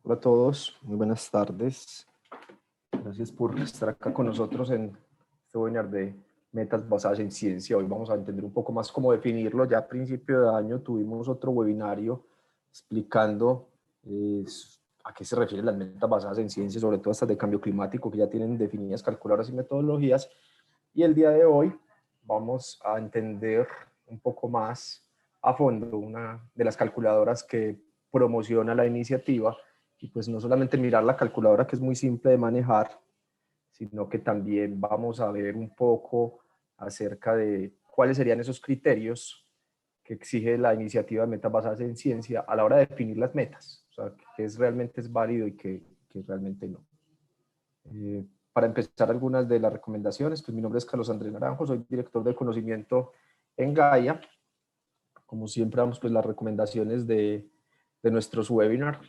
Hola a todos, muy buenas tardes. Gracias por estar acá con nosotros en este webinar de metas basadas en ciencia. Hoy vamos a entender un poco más cómo definirlo. Ya a principio de año tuvimos otro webinario explicando a qué se refieren las metas basadas en ciencia, sobre todo estas de cambio climático, que ya tienen definidas calculadoras y metodologías. Y el día de hoy vamos a entender un poco más a fondo una de las calculadoras que promociona la iniciativa, y pues no solamente mirar la calculadora, que es muy simple de manejar, sino que también vamos a ver un poco acerca de cuáles serían esos criterios que exige la iniciativa de metas basadas en ciencia a la hora de definir las metas, o sea, que realmente es válido y que realmente no. Para empezar, algunas de las recomendaciones, pues mi nombre es Carlos Andrés Naranjo, soy director de conocimiento en Gaia. Como siempre damos pues las recomendaciones de nuestros webinars.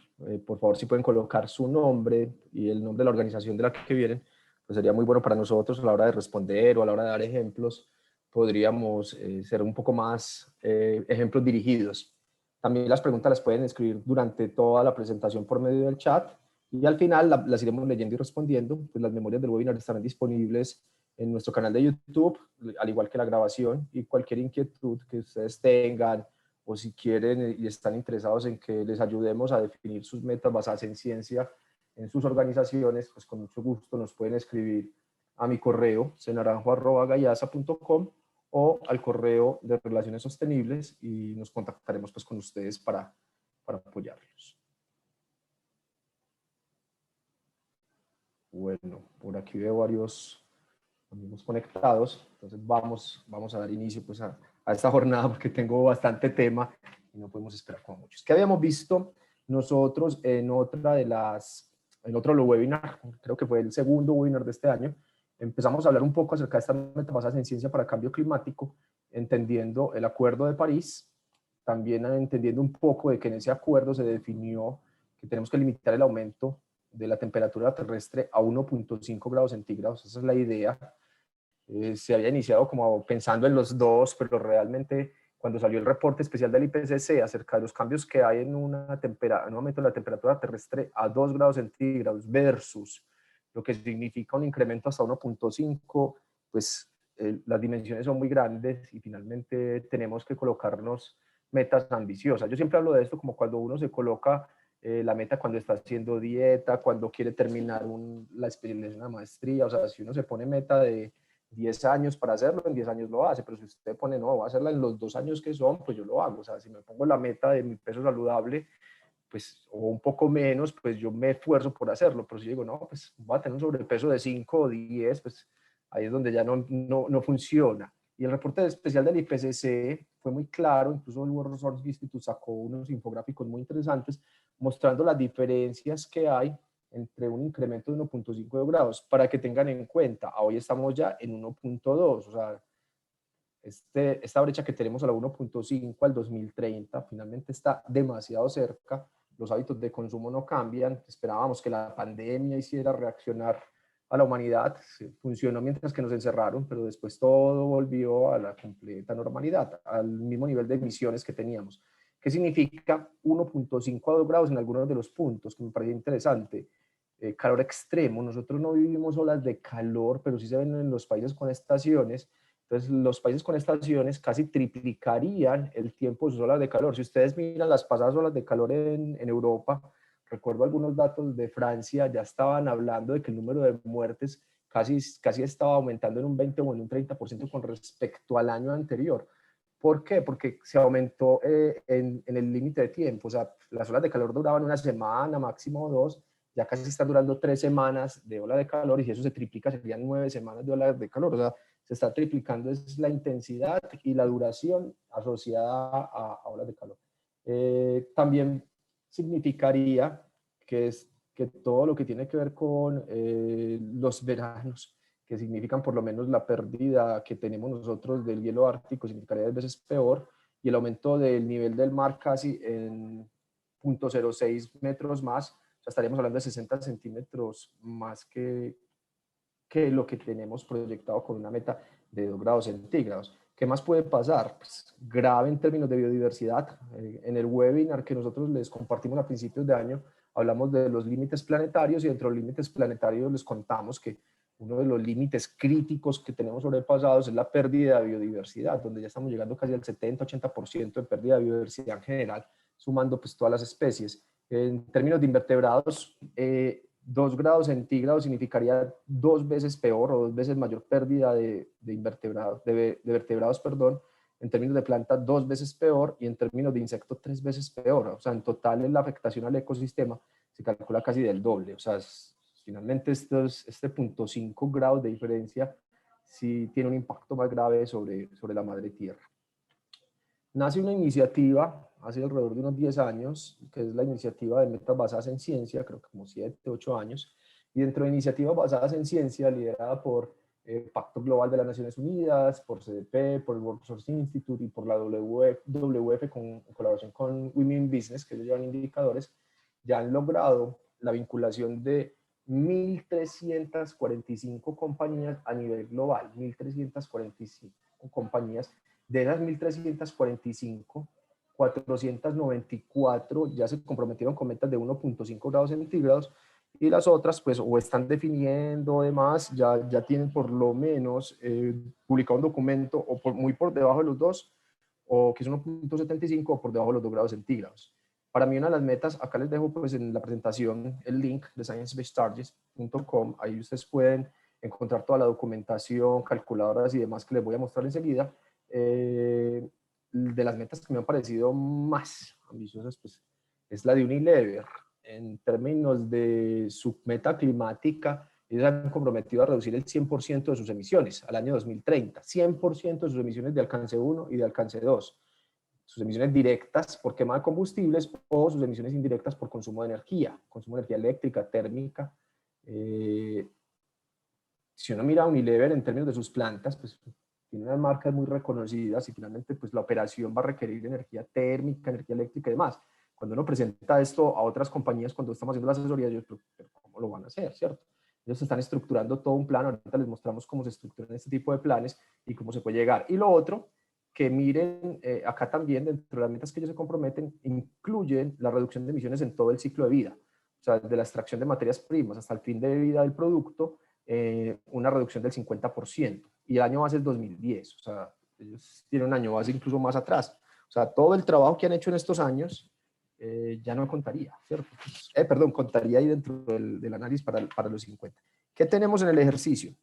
Por favor, si pueden colocar su nombre y el nombre de la organización de la que vienen, pues sería muy bueno para nosotros a la hora de responder o a la hora de dar ejemplos. Podríamos ser un poco más ejemplos dirigidos. También las preguntas las pueden escribir durante toda la presentación por medio del chat, y al final las iremos leyendo y respondiendo. Pues las memorias del webinar estarán disponibles en nuestro canal de YouTube, al igual que la grabación, y cualquier inquietud que ustedes tengan, o si quieren y están interesados en que les ayudemos a definir sus metas basadas en ciencia en sus organizaciones, pues con mucho gusto nos pueden escribir a mi correo cnaranjo@gayasa.com o al correo de Relaciones Sostenibles, y nos contactaremos pues con ustedes para apoyarlos. Bueno, por aquí veo varios amigos conectados, entonces vamos a dar inicio pues a esta jornada, porque tengo bastante tema y no podemos esperar como muchos. ¿Qué habíamos visto nosotros en otro webinar? Creo que fue el segundo webinar de este año. Empezamos a hablar un poco acerca de estas metas basadas en ciencia para cambio climático, entendiendo el Acuerdo de París, también entendiendo un poco de que en ese acuerdo se definió que tenemos que limitar el aumento de la temperatura terrestre a 1.5 grados centígrados. Esa es la idea. Se había iniciado como pensando en los dos, pero realmente cuando salió el reporte especial del IPCC acerca de los cambios que hay en un aumento de la temperatura terrestre a 2 grados centígrados versus lo que significa un incremento hasta 1.5, pues las dimensiones son muy grandes y finalmente tenemos que colocarnos metas ambiciosas. Yo siempre hablo de esto como cuando uno se coloca la meta cuando está haciendo dieta, cuando quiere terminar la especialización, una maestría. O sea, si uno se pone meta de 10 años para hacerlo, en 10 años lo hace, pero si usted pone, no, voy a hacerla en los 2 años que son, pues yo lo hago. O sea, si me pongo la meta de mi peso saludable, pues, o un poco menos, pues yo me esfuerzo por hacerlo. Pero si digo, no, pues voy a tener un sobrepeso de 5 o 10, pues ahí es donde ya no funciona. Y el reporte especial del IPCC fue muy claro. Incluso el World Resource Institute sacó unos infográficos muy interesantes mostrando las diferencias que hay entre un incremento de 1.5 grados, para que tengan en cuenta. Hoy estamos ya en 1.2, o sea, esta brecha que tenemos a la 1.5 al 2030 finalmente está demasiado cerca. Los hábitos de consumo no cambian. Esperábamos que la pandemia hiciera reaccionar a la humanidad. Funcionó mientras que nos encerraron, pero después todo volvió a la completa normalidad, al mismo nivel de emisiones que teníamos. ¿Qué significa 1.5 a 2 grados en algunos de los puntos? Que me parece interesante. Calor extremo. Nosotros no vivimos olas de calor, pero sí se ven en los países con estaciones. Entonces, los países con estaciones casi triplicarían el tiempo de sus olas de calor. Si ustedes miran las pasadas olas de calor en Europa, recuerdo algunos datos de Francia, ya estaban hablando de que el número de muertes casi estaba aumentando en un 20 o en un 30% con respecto al año anterior. ¿Por qué? Porque se aumentó en el límite de tiempo. O sea, las olas de calor duraban una semana, máximo dos, ya casi están durando 3 semanas de ola de calor, y si eso se triplica serían 9 semanas de ola de calor. O sea, se está triplicando es la intensidad y la duración asociada a olas de calor. También significaría que todo lo que tiene que ver con los veranos, que significan por lo menos la pérdida que tenemos nosotros del hielo ártico, significaría 10 veces peor, y el aumento del nivel del mar casi en 0.06 metros más. O sea, estaríamos hablando de 60 centímetros más que lo que tenemos proyectado con una meta de 2 grados centígrados. ¿Qué más puede pasar? Pues grave en términos de biodiversidad. En el webinar que nosotros les compartimos a principios de año, hablamos de los límites planetarios y dentro de los límites planetarios les contamos que uno de los límites críticos que tenemos sobrepasados es la pérdida de biodiversidad, donde ya estamos llegando casi al 70-80% de pérdida de biodiversidad en general, sumando pues todas las especies. En términos de invertebrados, 2 grados centígrados significaría 2 veces peor o 2 veces mayor pérdida de invertebrados, de vertebrados, perdón. En términos de planta, 2 veces peor, y en términos de insecto, 3 veces peor. O sea, en total en la afectación al ecosistema se calcula casi del doble. O sea, finalmente este 0.5 grados de diferencia sí tiene un impacto más grave sobre la madre tierra. Nace una iniciativa hace alrededor de unos 10 años, que es la iniciativa de metas basadas en ciencia, creo que como 7, 8 años, y dentro de iniciativas basadas en ciencia, liderada por Pacto Global de las Naciones Unidas, por CDP, por el World Resource Institute y por la WWF en colaboración con Women Business, que ellos llevan indicadores, ya han logrado la vinculación de 1.345 compañías a nivel global, 1.345 compañías. De esas 1.345, 494 ya se comprometieron con metas de 1.5 grados centígrados, y las otras pues o están definiendo demás, ya tienen por lo menos publicado un documento o muy por debajo de los 2, o que es 1.75, o por debajo de los 2 grados centígrados. Para mí una de las metas, acá les dejo pues en la presentación el link de sciencebasedtargets.com, ahí ustedes pueden encontrar toda la documentación, calculadoras y demás que les voy a mostrar enseguida. De las metas que me han parecido más ambiciosas, pues es la de Unilever. En términos de su meta climática, ellos han comprometido a reducir el 100% de sus emisiones al año 2030, 100% de sus emisiones de alcance 1 y de alcance 2, sus emisiones directas por quema de combustibles o sus emisiones indirectas por consumo de energía eléctrica, térmica. Si uno mira a Unilever en términos de sus plantas, pues tiene unas marcas muy reconocidas y finalmente pues la operación va a requerir energía térmica, energía eléctrica y demás. Cuando uno presenta esto a otras compañías, cuando estamos haciendo la asesoría, yo digo, pero ¿cómo lo van a hacer, cierto? Ellos están estructurando todo un plan, ahorita les mostramos cómo se estructuran este tipo de planes y cómo se puede llegar. Y lo otro, que miren, acá también dentro de las metas que ellos se comprometen, incluyen la reducción de emisiones en todo el ciclo de vida. O sea, desde la extracción de materias primas hasta el fin de vida del producto, una reducción del 50%, y el año base es 2010, o sea, ellos tienen un año base incluso más atrás. O sea, todo el trabajo que han hecho en estos años ya no contaría, ¿cierto? Perdón, contaría ahí dentro del análisis para los 50. ¿Qué tenemos en el ejercicio?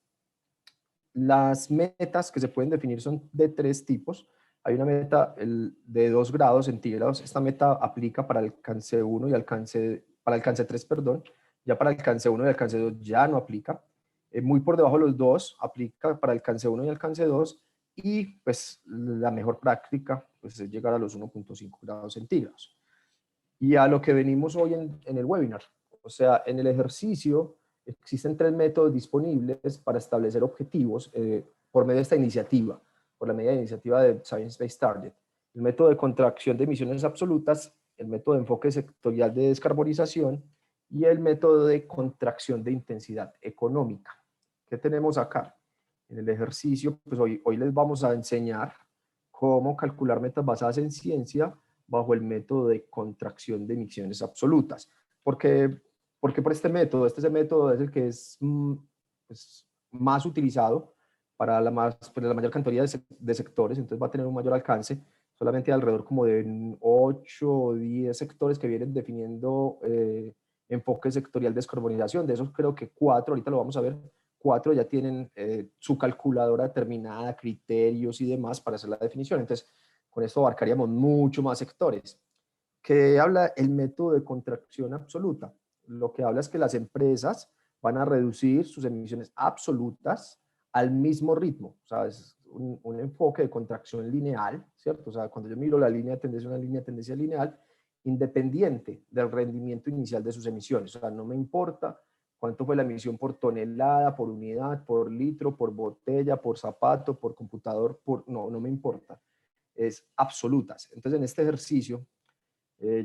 Las metas que se pueden definir son de 3 tipos. Hay una meta de 2 grados centígrados. Esta meta aplica para alcance 1 y para alcance 3, perdón. Ya para alcance 1 y alcance 2 ya no aplica. Muy por debajo de los 2 aplica para alcance 1 y alcance 2. Y pues la mejor práctica pues, es llegar a los 1.5 grados centígrados. Y a lo que venimos hoy en el webinar. O sea, en el ejercicio existen 3 métodos disponibles para establecer objetivos por medio de esta iniciativa, por la media de iniciativa de Science Based Target. El método de contracción de emisiones absolutas, el método de enfoque sectorial de descarbonización y el método de contracción de intensidad económica. ¿Qué tenemos acá? En el ejercicio, pues hoy les vamos a enseñar cómo calcular metas basadas en ciencia bajo el método de contracción de emisiones absolutas. ¿Por qué por este método? Este método es el que es pues, más utilizado para la mayor cantidad de sectores, entonces va a tener un mayor alcance. Solamente alrededor como de 8 o 10 sectores que vienen definiendo enfoque sectorial de descarbonización. De esos creo que 4, ahorita lo vamos a ver, 4 ya tienen su calculadora determinada, criterios y demás para hacer la definición. Entonces, con esto abarcaríamos mucho más sectores. ¿Qué habla el método de contracción absoluta? Lo que habla es que las empresas van a reducir sus emisiones absolutas al mismo ritmo. O sea, es un enfoque de contracción lineal, ¿cierto? O sea, cuando yo miro la línea de tendencia, una línea de tendencia lineal, independiente del rendimiento inicial de sus emisiones. O sea, no me importa cuánto fue la emisión por tonelada, por unidad, por litro, por botella, por zapato, por computador, no me importa. Es absolutas. Entonces, en este ejercicio,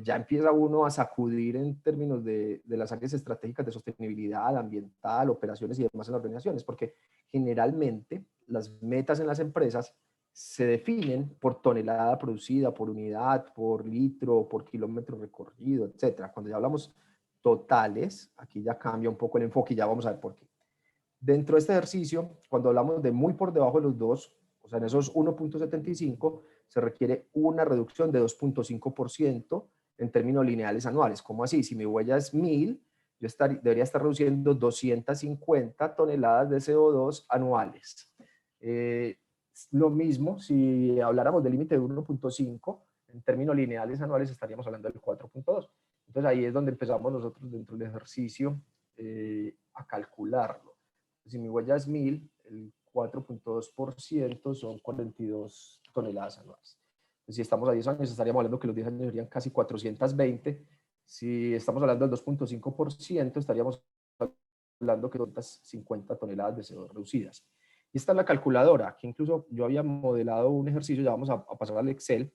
ya empieza uno a sacudir en términos de las áreas estratégicas de sostenibilidad ambiental, operaciones y demás en las organizaciones, porque generalmente las metas en las empresas se definen por tonelada producida, por unidad, por litro, por kilómetro recorrido, etc. Cuando ya hablamos totales. Aquí ya cambia un poco el enfoque y ya vamos a ver por qué. Dentro de este ejercicio, cuando hablamos de muy por debajo de los dos, o sea, en esos 1.75, se requiere una reducción de 2.5% en términos lineales anuales. ¿Cómo así? Si mi huella es 1000, yo debería estar reduciendo 250 toneladas de CO2 anuales. Lo mismo, si habláramos del límite de 1.5, en términos lineales anuales estaríamos hablando del 4.2. Entonces ahí es donde empezamos nosotros dentro del ejercicio a calcularlo. Si mi huella es 1000, el 4.2% son 42 toneladas anuales. Entonces, si estamos a 10 años, estaríamos hablando que los 10 años serían casi 420. Si estamos hablando del 2.5%, estaríamos hablando que son 50 toneladas de CO2 reducidas. Y esta es la calculadora, que incluso yo había modelado un ejercicio, ya vamos a pasar al Excel,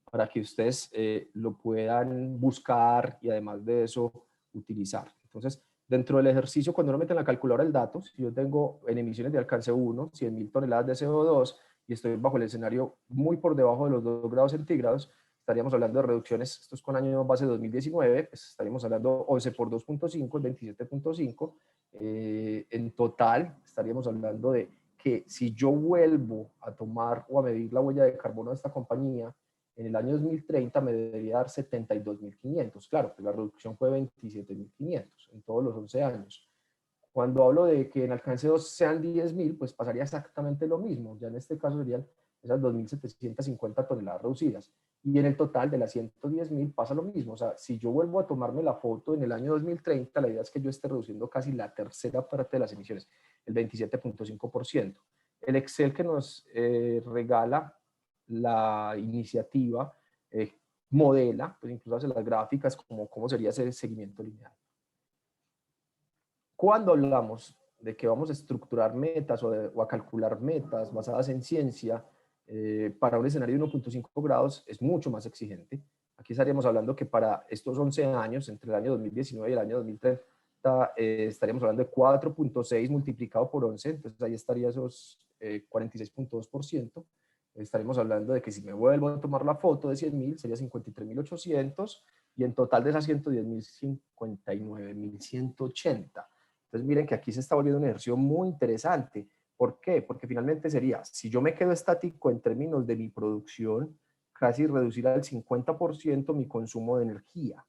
para que ustedes lo puedan buscar y además de eso utilizar. Entonces, dentro del ejercicio, cuando uno mete en la calculadora el dato, si yo tengo en emisiones de alcance 1, 100.000 toneladas de CO2 y estoy bajo el escenario muy por debajo de los 2 grados centígrados, estaríamos hablando de reducciones, esto es con año base 2019, pues estaríamos hablando 11 por 2.5, 27.5. En total, estaríamos hablando de que si yo vuelvo a tomar o a medir la huella de carbono de esta compañía, en el año 2030 me debería dar 72.500. Claro, pues la reducción fue 27.500 en todos los 11 años. Cuando hablo de que en alcance 2 sean 10.000, pues pasaría exactamente lo mismo. Ya en este caso serían esas 2.750 toneladas reducidas. Y en el total de las 110.000 pasa lo mismo. O sea, si yo vuelvo a tomarme la foto en el año 2030, la idea es que yo esté reduciendo casi la tercera parte de las emisiones, el 27.5%. El Excel que nos regala la iniciativa modela, pues incluso hace las gráficas como cómo sería ese seguimiento lineal. Cuando hablamos de que vamos a estructurar metas o a calcular metas basadas en ciencia, para un escenario de 1.5 grados es mucho más exigente. Aquí estaríamos hablando que para estos 11 años, entre el año 2019 y el año 2030, estaríamos hablando de 4.6 multiplicado por 11, entonces ahí estaría esos 46.2%. Estaremos hablando de que si me vuelvo a tomar la foto de 100.000, sería 53.800, y en total de esas 110.000, 59.180. Entonces miren que aquí se está volviendo un ejercicio muy interesante. ¿Por qué? Porque finalmente sería, si yo me quedo estático en términos de mi producción, casi reducir al 50% mi consumo de energía.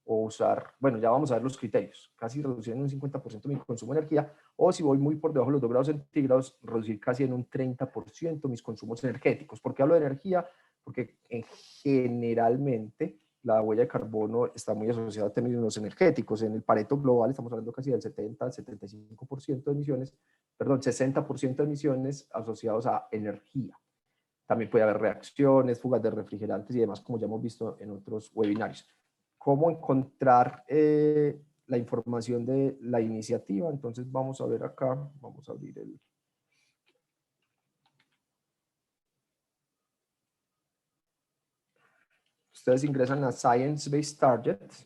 O usar, bueno, ya vamos a ver los criterios, casi reducir en un 50% mi consumo de energía, o si voy muy por debajo de los 2 grados centígrados, reducir casi en un 30% mis consumos energéticos. ¿Por qué hablo de energía? Porque generalmente la huella de carbono está muy asociada a términos energéticos. En el Pareto global estamos hablando casi del 70 al 75% de emisiones, perdón, 60% de emisiones asociados a energía. También puede haber reacciones, fugas de refrigerantes y demás, como ya hemos visto en otros webinarios. ¿Cómo encontrar la información de la iniciativa? Entonces vamos a ver acá, vamos a abrir el... Ustedes ingresan a Science Based Targets.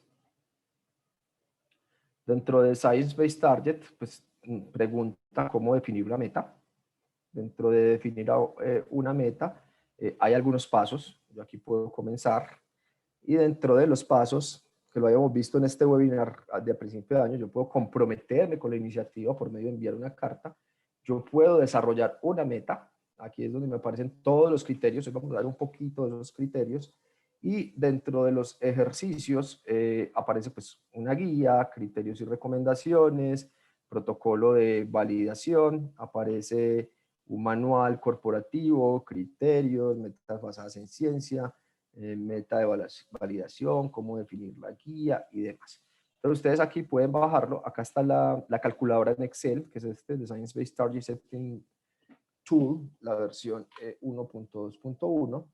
Dentro de Science Based Target, pues pregunta cómo definir una meta. Dentro de definir una meta, hay algunos pasos. Yo aquí puedo comenzar. Y dentro de los pasos, que lo habíamos visto en este webinar de principio de año, yo puedo comprometerme con la iniciativa por medio de enviar una carta. Yo puedo desarrollar una meta. Aquí es donde me aparecen todos los criterios. Hoy vamos a dar un poquito de esos criterios. Y dentro de los ejercicios aparece pues una guía, criterios y recomendaciones, protocolo de validación, aparece un manual corporativo, criterios, metas basadas en ciencia, meta de validación, cómo definir la guía y demás. Pero ustedes aquí pueden bajarlo. Acá está la calculadora en Excel, que es este de Science Based Target Setting Tool, la versión 1.2.1.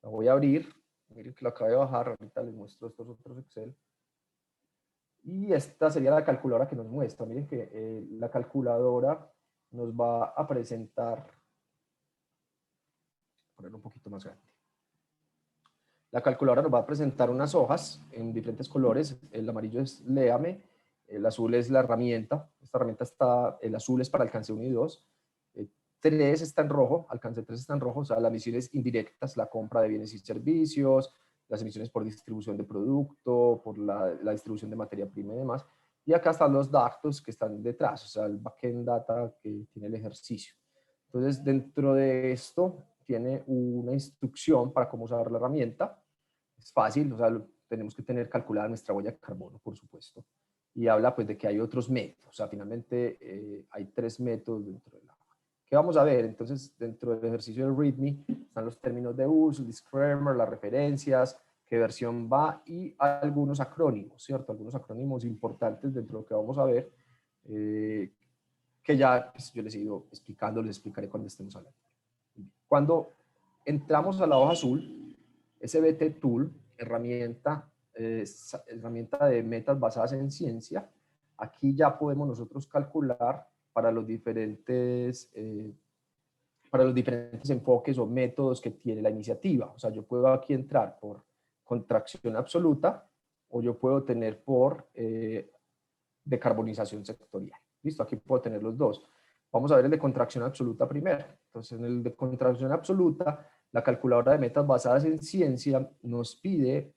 La voy a abrir. Miren que lo acabo de bajar. Ahorita les muestro estos otros Excel. Y esta sería la calculadora que nos muestra. Miren que la calculadora nos va a presentar, ponerlo un poquito más grande. La calculadora nos va a presentar unas hojas en diferentes colores. El amarillo es Léame, el azul es la herramienta. Esta herramienta está, el azul es para alcance 1 y 2. 3 está en rojo, alcance 3 está en rojo, o sea, las misiones indirectas, la compra de bienes y servicios, las emisiones por distribución de producto, por la distribución de materia prima y demás. Y acá están los datos que están detrás, o sea, el backend data que tiene el ejercicio. Entonces, dentro de esto tiene una instrucción para cómo usar la herramienta. Es fácil, o sea, tenemos que tener calculada nuestra huella de carbono, por supuesto. Y habla pues de que hay otros métodos, o sea, finalmente hay 3 métodos dentro de la... ¿Qué vamos a ver? Entonces, dentro del ejercicio del README están los términos de uso, el disclaimer, las referencias, qué versión va y algunos acrónimos, ¿cierto? Algunos acrónimos importantes dentro de lo que vamos a ver, que ya pues, yo les he ido explicando, les explicaré cuando estemos hablando. Cuando entramos a la hoja azul, SBT Tool, herramienta de metas basadas en ciencia, aquí ya podemos nosotros calcular para los diferentes enfoques o métodos que tiene la iniciativa. O sea, yo puedo aquí entrar por contracción absoluta o yo puedo tener por decarbonización sectorial. Listo, aquí puedo tener los dos. Vamos a ver el de contracción absoluta primero. Entonces, en el de contracción absoluta, la calculadora de metas basadas en ciencia nos pide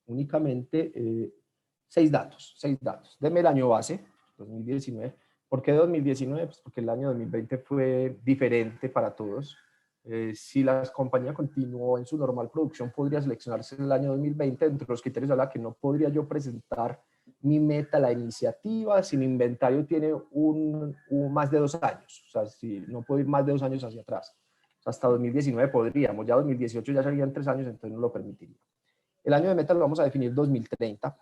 únicamente 6 datos. Deme el año base, 2019. ¿Por qué 2019? Pues porque el año 2020 fue diferente para todos. Si la compañía continuó en su normal producción, podría seleccionarse en el año 2020. Entre los criterios habla que no podría yo presentar mi meta, la iniciativa, si mi inventario tiene más de 2 años. O sea, si no puedo ir más de 2 años hacia atrás. O sea, hasta 2019 podríamos, ya 2018 ya serían 3 años, entonces no lo permitiría. El año de meta lo vamos a definir 2030.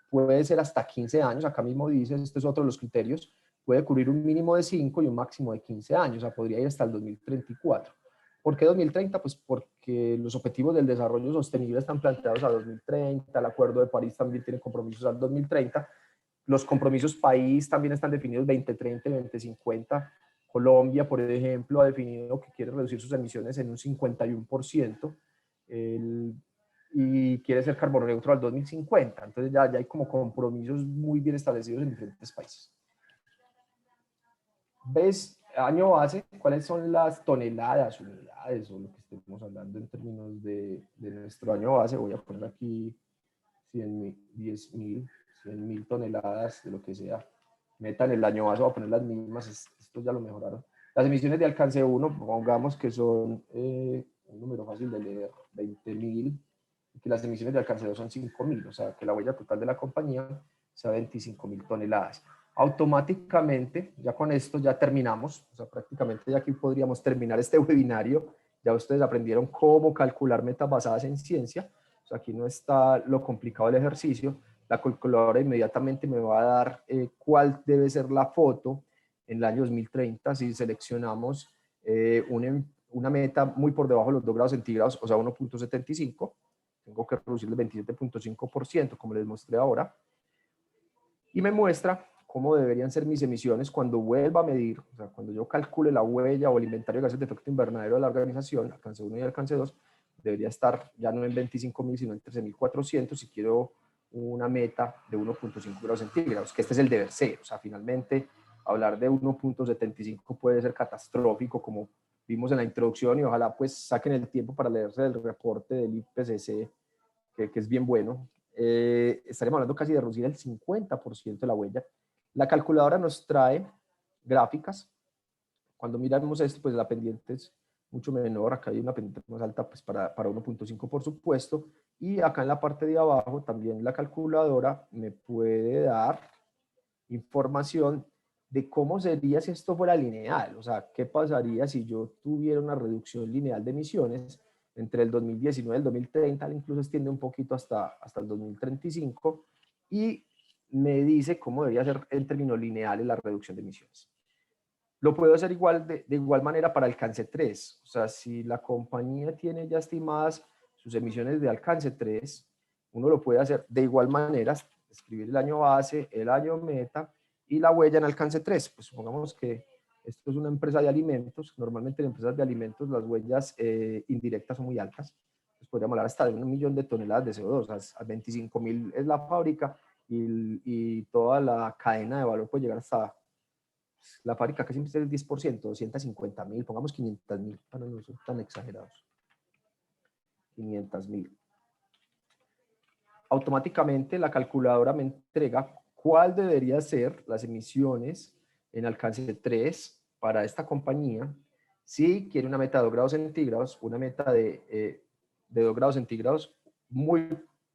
Puede ser hasta 15 años, acá mismo dice, este es otro de los criterios, puede cubrir un mínimo de 5 y un máximo de 15 años, o sea, podría ir hasta el 2034. ¿Por qué 2030? Pues porque los objetivos del desarrollo sostenible están planteados a 2030, el Acuerdo de París también tiene compromisos al 2030, los compromisos país también están definidos 2030 y 2050. Colombia, por ejemplo, ha definido que quiere reducir sus emisiones en un 51%. Y quiere ser carbono neutro al 2050. Entonces ya hay como compromisos muy bien establecidos en diferentes países. ¿Ves? Año base, ¿cuáles son las toneladas, unidades o lo que estemos hablando en términos de nuestro año base? Voy a poner aquí 100.000, 10.000, 100.000 toneladas de lo que sea. Metan el año base, voy a poner las mismas, esto ya lo mejoraron. Las emisiones de alcance 1, pongamos que son un número fácil de leer, 20.000, y que las emisiones de alcance 2 son 5.000, o sea, que la huella total de la compañía sea 25.000 toneladas. Automáticamente, ya con esto ya terminamos, o sea, prácticamente ya aquí podríamos terminar este webinario. Ya ustedes aprendieron cómo calcular metas basadas en ciencia. O sea, aquí no está lo complicado del ejercicio. La calculadora inmediatamente me va a dar cuál debe ser la foto en el año 2030 si seleccionamos una meta muy por debajo de los 2 grados centígrados, o sea, 1.75. Tengo que reducir el 27.5%, como les mostré ahora. Y me muestra cómo deberían ser mis emisiones cuando vuelva a medir, o sea, cuando yo calcule la huella o el inventario de gases de efecto invernadero de la organización, alcance 1 y alcance 2, debería estar ya no en 25.000, sino en 13.400 si quiero una meta de 1.5 grados centígrados, que este es el deber ser. O sea, finalmente, hablar de 1.75 puede ser catastrófico, como vimos en la introducción, y ojalá pues saquen el tiempo para leerse el reporte del IPCC, que es bien bueno. Estaremos hablando casi de reducir el 50% de la huella. La calculadora nos trae gráficas. Cuando miramos esto, pues la pendiente es mucho menor. Acá hay una pendiente más alta pues para 1.5, por supuesto. Y acá en la parte de abajo también la calculadora me puede dar información de cómo sería si esto fuera lineal. O sea, qué pasaría si yo tuviera una reducción lineal de emisiones entre el 2019 y el 2030, incluso extiende un poquito hasta el 2035, y me dice cómo debería ser en términos lineales la reducción de emisiones. Lo puedo hacer de igual manera para alcance 3. O sea, si la compañía tiene ya estimadas sus emisiones de alcance 3, uno lo puede hacer de igual manera, escribir el año base, el año meta y la huella en alcance 3. Pues supongamos que esto es una empresa de alimentos. Normalmente en empresas de alimentos las huellas indirectas son muy altas. Pues podríamos hablar hasta de 1.000.000 de toneladas de CO2. A 25.000 es la fábrica y toda la cadena de valor puede llegar hasta la fábrica, que siempre es el 10%, 250.000, pongamos 500.000 para no ser tan exagerados. 500.000. automáticamente la calculadora me entrega cuál debería ser las emisiones en alcance 3 para esta compañía, si quiere una meta de 2 grados centígrados, una meta de 2 grados centígrados muy,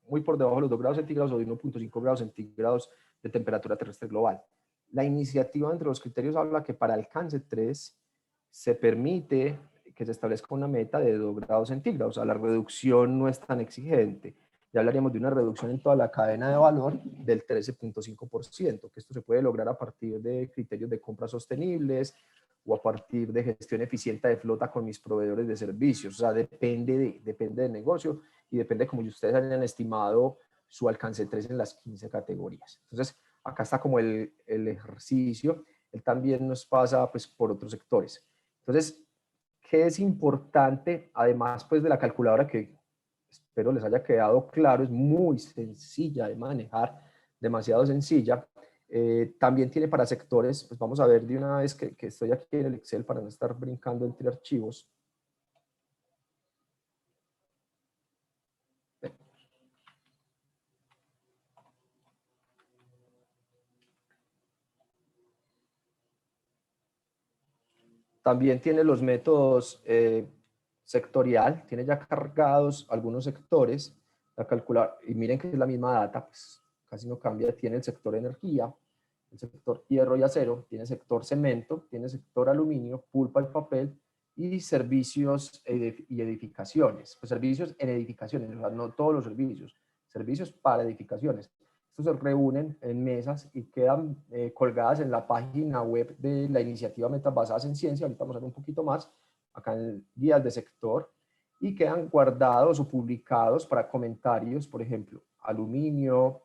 muy por debajo de los 2 grados centígrados o de 1,5 grados centígrados de temperatura terrestre global. La iniciativa entre los criterios habla que para alcance 3 se permite que se establezca una meta de 2 grados centígrados, o sea, la reducción no es tan exigente. Ya hablaríamos de una reducción en toda la cadena de valor del 13,5%, que esto se puede lograr a partir de criterios de compras sostenibles o a partir de gestión eficiente de flota con mis proveedores de servicios. O sea, depende del negocio y depende como ustedes hayan estimado su alcance 3 en las 15 categorías. Entonces, acá está como el ejercicio. Él también nos pasa pues, por otros sectores. Entonces, ¿qué es importante? Además pues, de la calculadora que espero les haya quedado claro, es muy sencilla de manejar, demasiado sencilla. También tiene para sectores, pues vamos a ver de una vez que estoy aquí en el Excel para no estar brincando entre archivos. También tiene los métodos sectorial, tiene ya cargados algunos sectores, la calcular, y miren que es la misma data, pues casi no cambia, tiene el sector energía, el sector hierro y acero, tiene sector cemento, tiene sector aluminio, pulpa y papel, y servicios y edificaciones. Pues servicios en edificaciones, o sea, no todos los servicios, servicios para edificaciones. Estos se reúnen en mesas y quedan colgadas en la página web de la iniciativa Metas Basadas en Ciencia, ahorita vamos a ver un poquito más, acá en guías de sector, y quedan guardados o publicados para comentarios, por ejemplo, aluminio,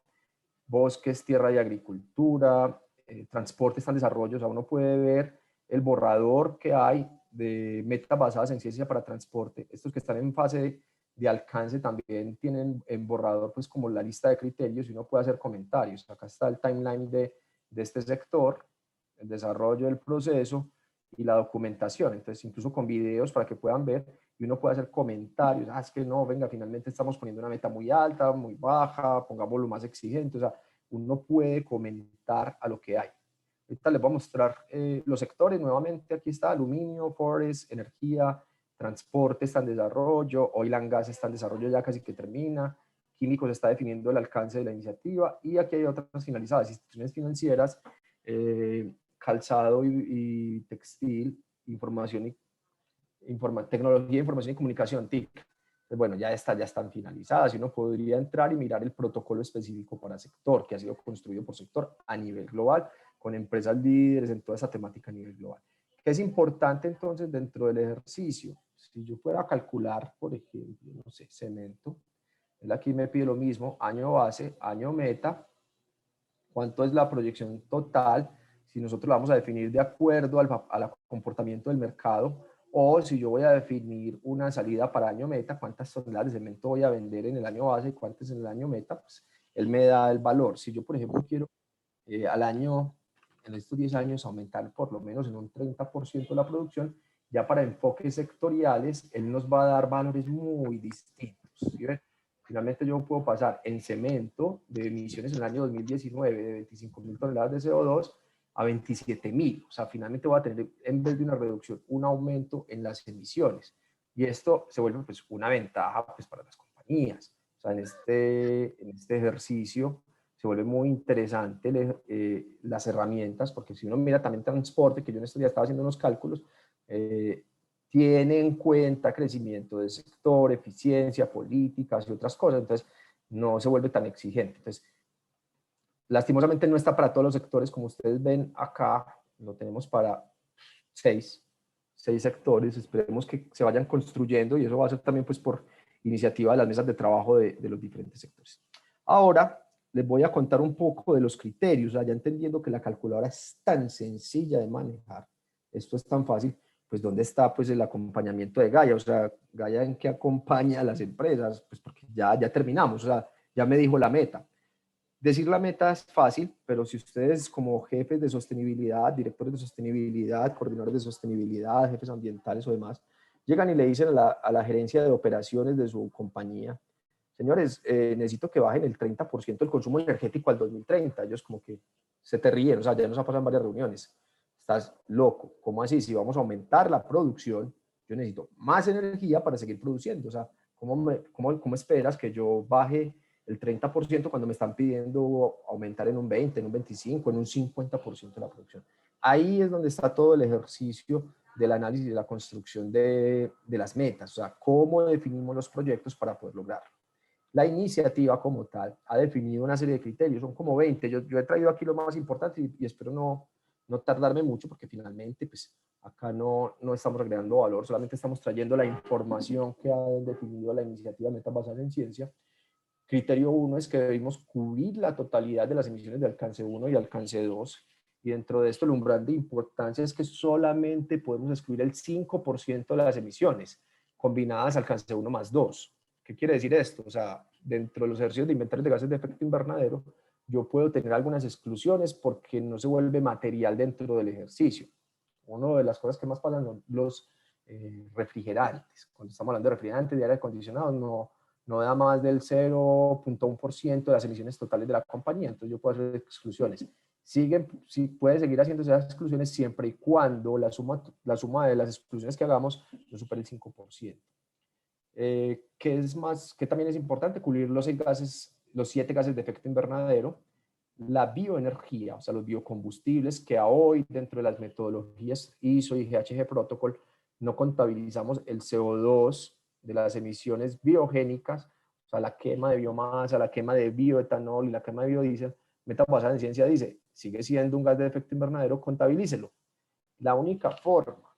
bosques, tierra y agricultura, transporte está en desarrollo, o sea, uno puede ver el borrador que hay de metas basadas en ciencia para transporte. Estos que están en fase de alcance también tienen en borrador pues como la lista de criterios y uno puede hacer comentarios. Acá está el timeline de este sector, el desarrollo del proceso y la documentación. Entonces, incluso con videos para que puedan ver y uno puede hacer comentarios. Ah, es que no, venga, finalmente estamos poniendo una meta muy alta, muy baja, pongámoslo más exigente. O sea, uno puede comentar a lo que hay. Ahorita les voy a mostrar los sectores. Nuevamente, aquí está aluminio, forest, energía, transporte está en desarrollo, oil and gas está en desarrollo, ya casi que termina. Químicos está definiendo el alcance de la iniciativa. Y aquí hay otras finalizadas, instituciones financieras, calzado y textil, información y tecnología, información y comunicación, TIC. Pues bueno, ya están finalizadas y uno podría entrar y mirar el protocolo específico para sector, que ha sido construido por sector a nivel global, con empresas líderes en toda esa temática a nivel global. ¿Qué es importante entonces dentro del ejercicio? Si yo fuera a calcular, por ejemplo, no sé, cemento, él aquí me pide lo mismo, año base, año meta, cuánto es la proyección total, si nosotros la vamos a definir de acuerdo al comportamiento del mercado, o si yo voy a definir una salida para año meta, cuántas toneladas de cemento voy a vender en el año base y cuántas en el año meta, pues él me da el valor. Si yo, por ejemplo, quiero al año, en estos 10 años, aumentar por lo menos en un 30% la producción, ya para enfoques sectoriales, él nos va a dar valores muy distintos. ¿Sí ven? Finalmente yo puedo pasar en cemento de emisiones en el año 2019 de 25.000 toneladas de CO2 a 27.000. O sea, finalmente voy a tener, en vez de una reducción, un aumento en las emisiones. Y esto se vuelve pues una ventaja pues para las compañías. O sea, en este ejercicio se vuelve muy interesante las herramientas, porque si uno mira también transporte, que yo en estos días estaba haciendo unos cálculos, tiene en cuenta crecimiento del sector, eficiencia, políticas y otras cosas, entonces no se vuelve tan exigente. Entonces, lastimosamente no está para todos los sectores, como ustedes ven acá, lo tenemos para seis sectores, esperemos que se vayan construyendo y eso va a ser también pues por iniciativa de las mesas de trabajo de los diferentes sectores. Ahora les voy a contar un poco de los criterios, o sea, ya entendiendo que la calculadora es tan sencilla de manejar, esto es tan fácil, pues ¿dónde está pues el acompañamiento de Gaia? O sea, Gaia en qué acompaña a las empresas, pues porque ya terminamos, o sea, ya me dijo la meta. Decir la meta es fácil, pero si ustedes como jefes de sostenibilidad, directores de sostenibilidad, coordinadores de sostenibilidad, jefes ambientales o demás, llegan y le dicen a la gerencia de operaciones de su compañía, señores, necesito que bajen el 30% el consumo energético al 2030. Ellos como que se te ríen, o sea, ya nos ha pasado en varias reuniones. Estás loco, ¿cómo así? Si vamos a aumentar la producción, yo necesito más energía para seguir produciendo. O sea, ¿cómo esperas que yo baje el 30% cuando me están pidiendo aumentar en un 20, en un 25, en un 50% la producción? Ahí es donde está todo el ejercicio del análisis y de la construcción de las metas, o sea, cómo definimos los proyectos para poder lograrlo. La iniciativa como tal ha definido una serie de criterios, son como 20, yo he traído aquí lo más importante y espero no tardarme mucho porque finalmente pues acá no estamos agregando valor, solamente estamos trayendo la información que ha definido la iniciativa Metas Basadas en Ciencia. Criterio 1 es que debemos cubrir la totalidad de las emisiones de alcance 1 y alcance 2. Y dentro de esto el umbral de importancia es que solamente podemos excluir el 5% de las emisiones combinadas alcance 1 más 2. ¿Qué quiere decir esto? O sea, dentro de los ejercicios de inventarios de gases de efecto invernadero, yo puedo tener algunas exclusiones porque no se vuelve material dentro del ejercicio. Una de las cosas que más pasan son los refrigerantes. Cuando estamos hablando de refrigerantes, de aire acondicionado, no da más del 0.1% de las emisiones totales de la compañía, entonces yo puedo hacer exclusiones. Sí, puede seguir haciendo esas exclusiones siempre y cuando la suma de las exclusiones que hagamos no supere el 5%. ¿Qué también es importante? Cubrir los 7 gases de efecto invernadero, la bioenergía, o sea, los biocombustibles, que a hoy dentro de las metodologías ISO y GHG Protocol no contabilizamos el CO2 de las emisiones biogénicas, o sea, la quema de biomasa, la quema de bioetanol y la quema de biodiesel. Metas Basadas en Ciencia dice, sigue siendo un gas de efecto invernadero, contabilícelo. La única forma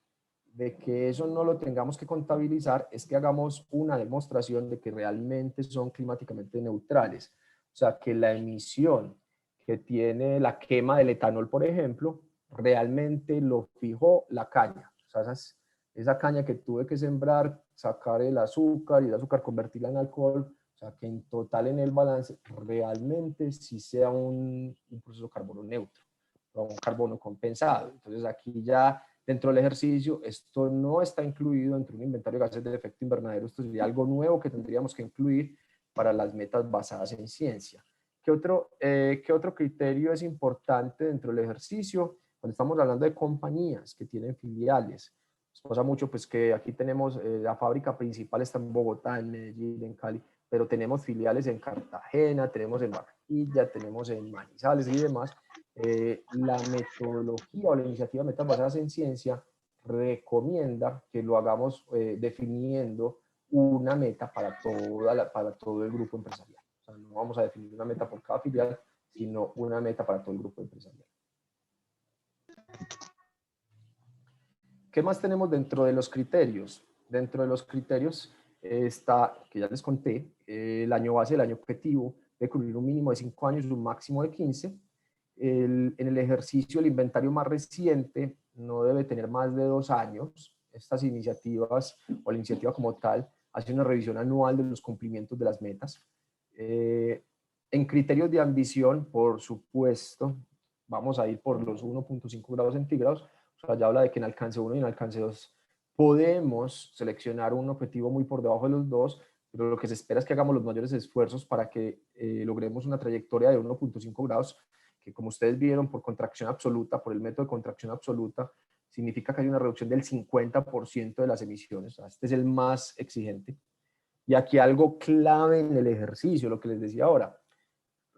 de que eso no lo tengamos que contabilizar es que hagamos una demostración de que realmente son climáticamente neutrales. O sea, que la emisión que tiene la quema del etanol, por ejemplo, realmente lo fijó la caña. O sea, esa caña que tuve que sembrar, sacar el azúcar y el azúcar convertirla en alcohol, o sea, que en total en el balance realmente sí sea un proceso carbono neutro, o un carbono compensado. Entonces aquí ya dentro del ejercicio, esto no está incluido dentro de un inventario de gases de efecto invernadero. Esto sería algo nuevo que tendríamos que incluir para las metas basadas en ciencia. ¿Qué otro criterio es importante dentro del ejercicio? Cuando estamos hablando de compañías que tienen filiales, nos pasa mucho pues que aquí tenemos la fábrica principal está en Bogotá, en Medellín, en Cali, pero tenemos filiales en Cartagena, tenemos en Barranquilla, tenemos en Manizales y demás. La metodología o la iniciativa Metas Basadas en Ciencia recomienda que lo hagamos definiendo una meta para todo el grupo empresarial. O sea, no vamos a definir una meta por cada filial, sino una meta para todo el grupo empresarial. ¿Qué más tenemos dentro de los criterios? Dentro de los criterios está, que ya les conté, el año base, el año objetivo, de cubrir un mínimo de 5 años y un máximo de 15. En el ejercicio, el inventario más reciente no debe tener más de 2 años. Estas iniciativas, o la iniciativa como tal, hace una revisión anual de los cumplimientos de las metas. En criterios de ambición, por supuesto, vamos a ir por los 1.5 grados centígrados. O sea, ya habla de que en alcance 1 y en alcance 2 podemos seleccionar un objetivo muy por debajo de los dos, pero lo que se espera es que hagamos los mayores esfuerzos para que logremos una trayectoria de 1.5 grados, que como ustedes vieron por contracción absoluta, por el método de contracción absoluta, significa que hay una reducción del 50% de las emisiones. O sea, este es el más exigente. Y aquí algo clave en el ejercicio, lo que les decía ahora,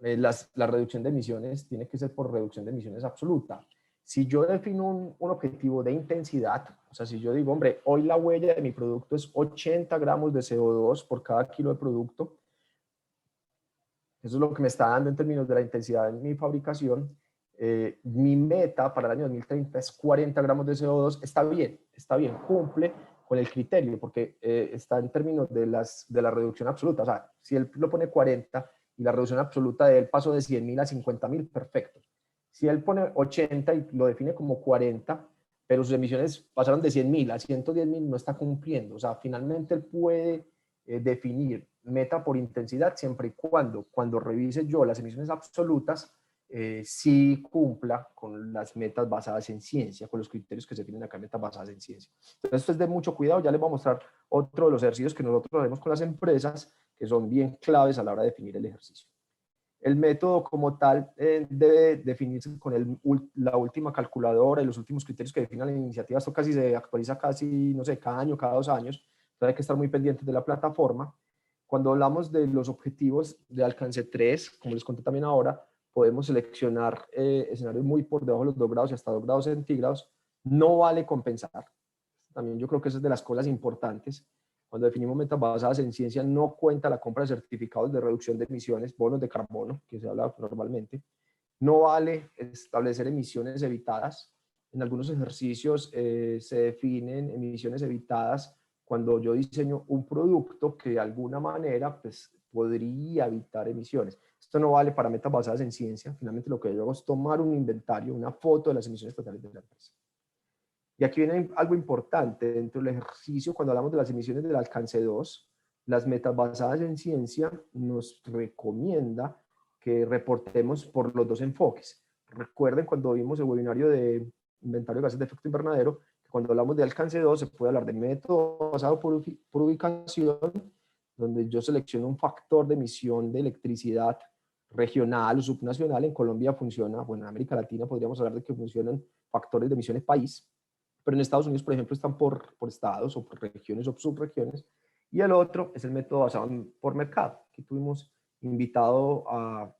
la reducción de emisiones tiene que ser por reducción de emisiones absoluta. Si yo defino un objetivo de intensidad, o sea, si yo digo, hombre, hoy la huella de mi producto es 80 gramos de CO2 por cada kilo de producto, eso es lo que me está dando en términos de la intensidad en mi fabricación. Mi meta para el año 2030 es 40 gramos de CO2. Está bien, cumple con el criterio, porque está en términos de la reducción absoluta. O sea, si él lo pone 40 y la reducción absoluta de él pasó de 100.000 a 50.000, perfecto. Si él pone 80 y lo define como 40, pero sus emisiones pasaron de 100.000 a 110.000, no está cumpliendo. O sea, finalmente él puede definir meta por intensidad siempre y cuando revise yo las emisiones absolutas sí cumpla con las metas basadas en ciencia, con los criterios que se definen acá, metas basadas en ciencia. Entonces, esto es de mucho cuidado. Ya les voy a mostrar otro de los ejercicios que nosotros hacemos con las empresas, que son bien claves a la hora de definir el ejercicio. El método como tal debe definirse con la última calculadora y los últimos criterios que definan la iniciativa. Esto casi se actualiza casi, no sé, cada año, cada 2 años. Entonces hay que estar muy pendientes de la plataforma. Cuando hablamos de los objetivos de alcance 3, como les conté también ahora, podemos seleccionar escenarios muy por debajo de los 2 grados y hasta 2 grados centígrados. No vale compensar. También yo creo que eso es de las cosas importantes. Cuando definimos metas basadas en ciencia, no cuenta la compra de certificados de reducción de emisiones, bonos de carbono, que se habla normalmente. No vale establecer emisiones evitadas. En algunos ejercicios se definen emisiones evitadas cuando yo diseño un producto que de alguna manera pues, podría evitar emisiones. Esto no vale para metas basadas en ciencia. Finalmente lo que yo hago es tomar un inventario, una foto de las emisiones totales de la empresa. Y aquí viene algo importante dentro del ejercicio. Cuando hablamos de las emisiones del alcance 2, las metas basadas en ciencia nos recomienda que reportemos por los 2 enfoques. Recuerden cuando vimos el webinario de inventario de gases de efecto invernadero, que cuando hablamos de alcance 2 se puede hablar de método basado por ubicación, donde yo selecciono un factor de emisión de electricidad regional o subnacional. En Colombia funciona, bueno, en América Latina podríamos hablar de que funcionan factores de emisiones país, pero en Estados Unidos, por ejemplo, están por estados o por regiones o subregiones. Y el otro es el método basado por mercado. Aquí tuvimos invitado a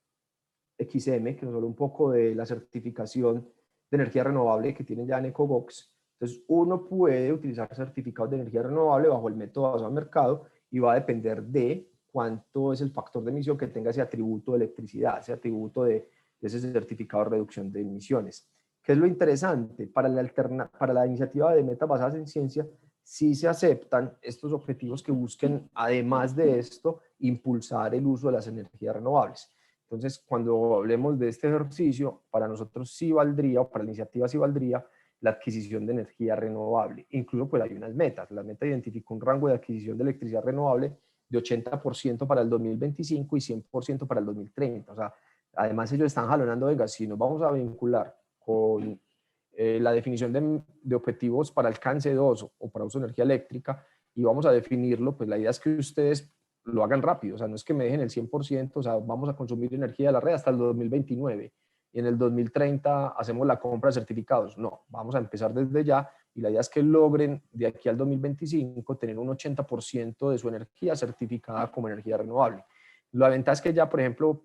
XM, que nos habló un poco de la certificación de energía renovable que tienen ya en EcoBox. Entonces, uno puede utilizar certificados de energía renovable bajo el método basado en mercado y va a depender de cuánto es el factor de emisión que tenga ese atributo de electricidad, ese atributo de ese certificado de reducción de emisiones. ¿Qué es lo interesante? Para la iniciativa de metas basadas en ciencia, sí se aceptan estos objetivos que busquen, además de esto, impulsar el uso de las energías renovables. Entonces, cuando hablemos de este ejercicio, para nosotros sí valdría, o para la iniciativa sí valdría, la adquisición de energía renovable. Incluso pues hay unas metas. La meta identificó un rango de adquisición de electricidad renovable de 80% para el 2025 y 100% para el 2030. O sea, además ellos están jalonando, venga, si nos vamos a vincular con la definición de objetivos para alcance 2 o para uso de energía eléctrica y vamos a definirlo, pues la idea es que ustedes lo hagan rápido, o sea, no es que me dejen el 100%, o sea, vamos a consumir energía de la red hasta el 2029 y en el 2030 hacemos la compra de certificados. No, vamos a empezar desde ya y la idea es que logren de aquí al 2025 tener un 80% de su energía certificada como energía renovable. La ventaja es que ya, por ejemplo,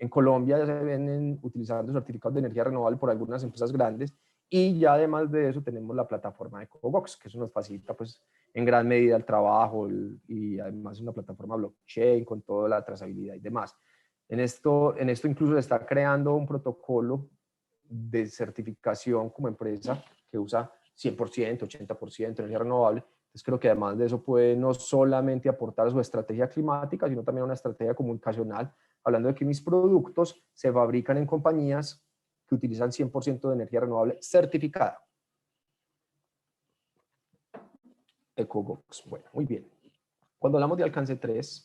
en Colombia ya se vienen utilizando certificados de energía renovable por algunas empresas grandes y ya además de eso tenemos la plataforma de EcoBox, que eso nos facilita pues en gran medida el trabajo y además es una plataforma blockchain con toda la trazabilidad y demás. En esto incluso se está creando un protocolo de certificación como empresa que usa 100%, 80% energía renovable. Entonces creo que además de eso puede no solamente aportar a su estrategia climática, sino también a una estrategia comunicacional, hablando de que mis productos se fabrican en compañías que utilizan 100% de energía renovable certificada. EcoBox. Bueno, muy bien. Cuando hablamos de alcance 3,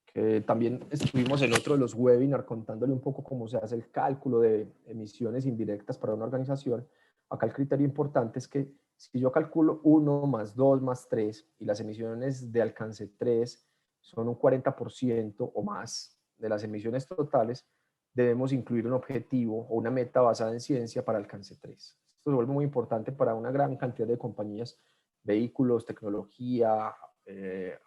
que también estuvimos en otro de los webinars contándole un poco cómo se hace el cálculo de emisiones indirectas para una organización, acá el criterio importante es que si yo calculo 1 más 2 más 3 y las emisiones de alcance 3 son un 40% o más de las emisiones totales, debemos incluir un objetivo o una meta basada en ciencia para alcance 3. Esto se vuelve muy importante para una gran cantidad de compañías, vehículos, tecnología,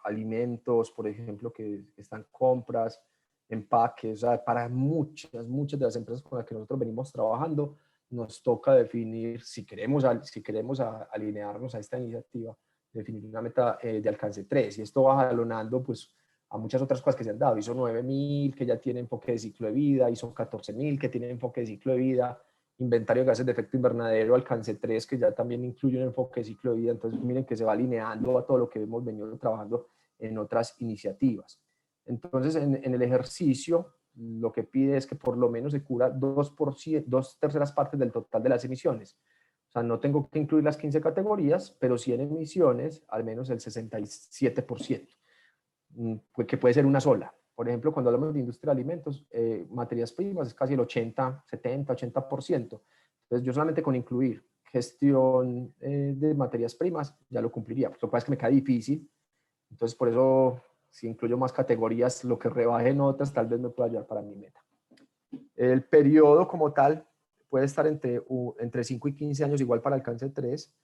alimentos, por ejemplo, que están compras, empaques, o sea, para muchas de las empresas con las que nosotros venimos trabajando, nos toca definir, si queremos alinearnos a esta iniciativa, definir una meta de alcance 3, y esto va jalonando pues a muchas otras cosas que se han dado. ISO 9000, que ya tiene enfoque de ciclo de vida, ISO 14000, que tiene enfoque de ciclo de vida, inventario de gases de efecto invernadero, alcance 3, que ya también incluye un enfoque de ciclo de vida. Entonces, miren que se va alineando a todo lo que hemos venido trabajando en otras iniciativas. Entonces, en el ejercicio, lo que pide es que por lo menos se cubra 2/3 partes del total de las emisiones. O sea, no tengo que incluir las 15 categorías, pero sí en emisiones, al menos el 67%, que puede ser una sola. por ejemplo, cuando hablamos de industria de alimentos, materias primas es casi el 80, 70, 80%. Entonces, yo solamente con incluir gestión de materias primas ya lo cumpliría. Lo que pasa es que me queda difícil. Entonces, por eso, si incluyo más categorías, lo que rebaje en otras tal vez me pueda ayudar para mi meta. El periodo como tal puede estar entre 5 y 15 años, igual para alcance 3.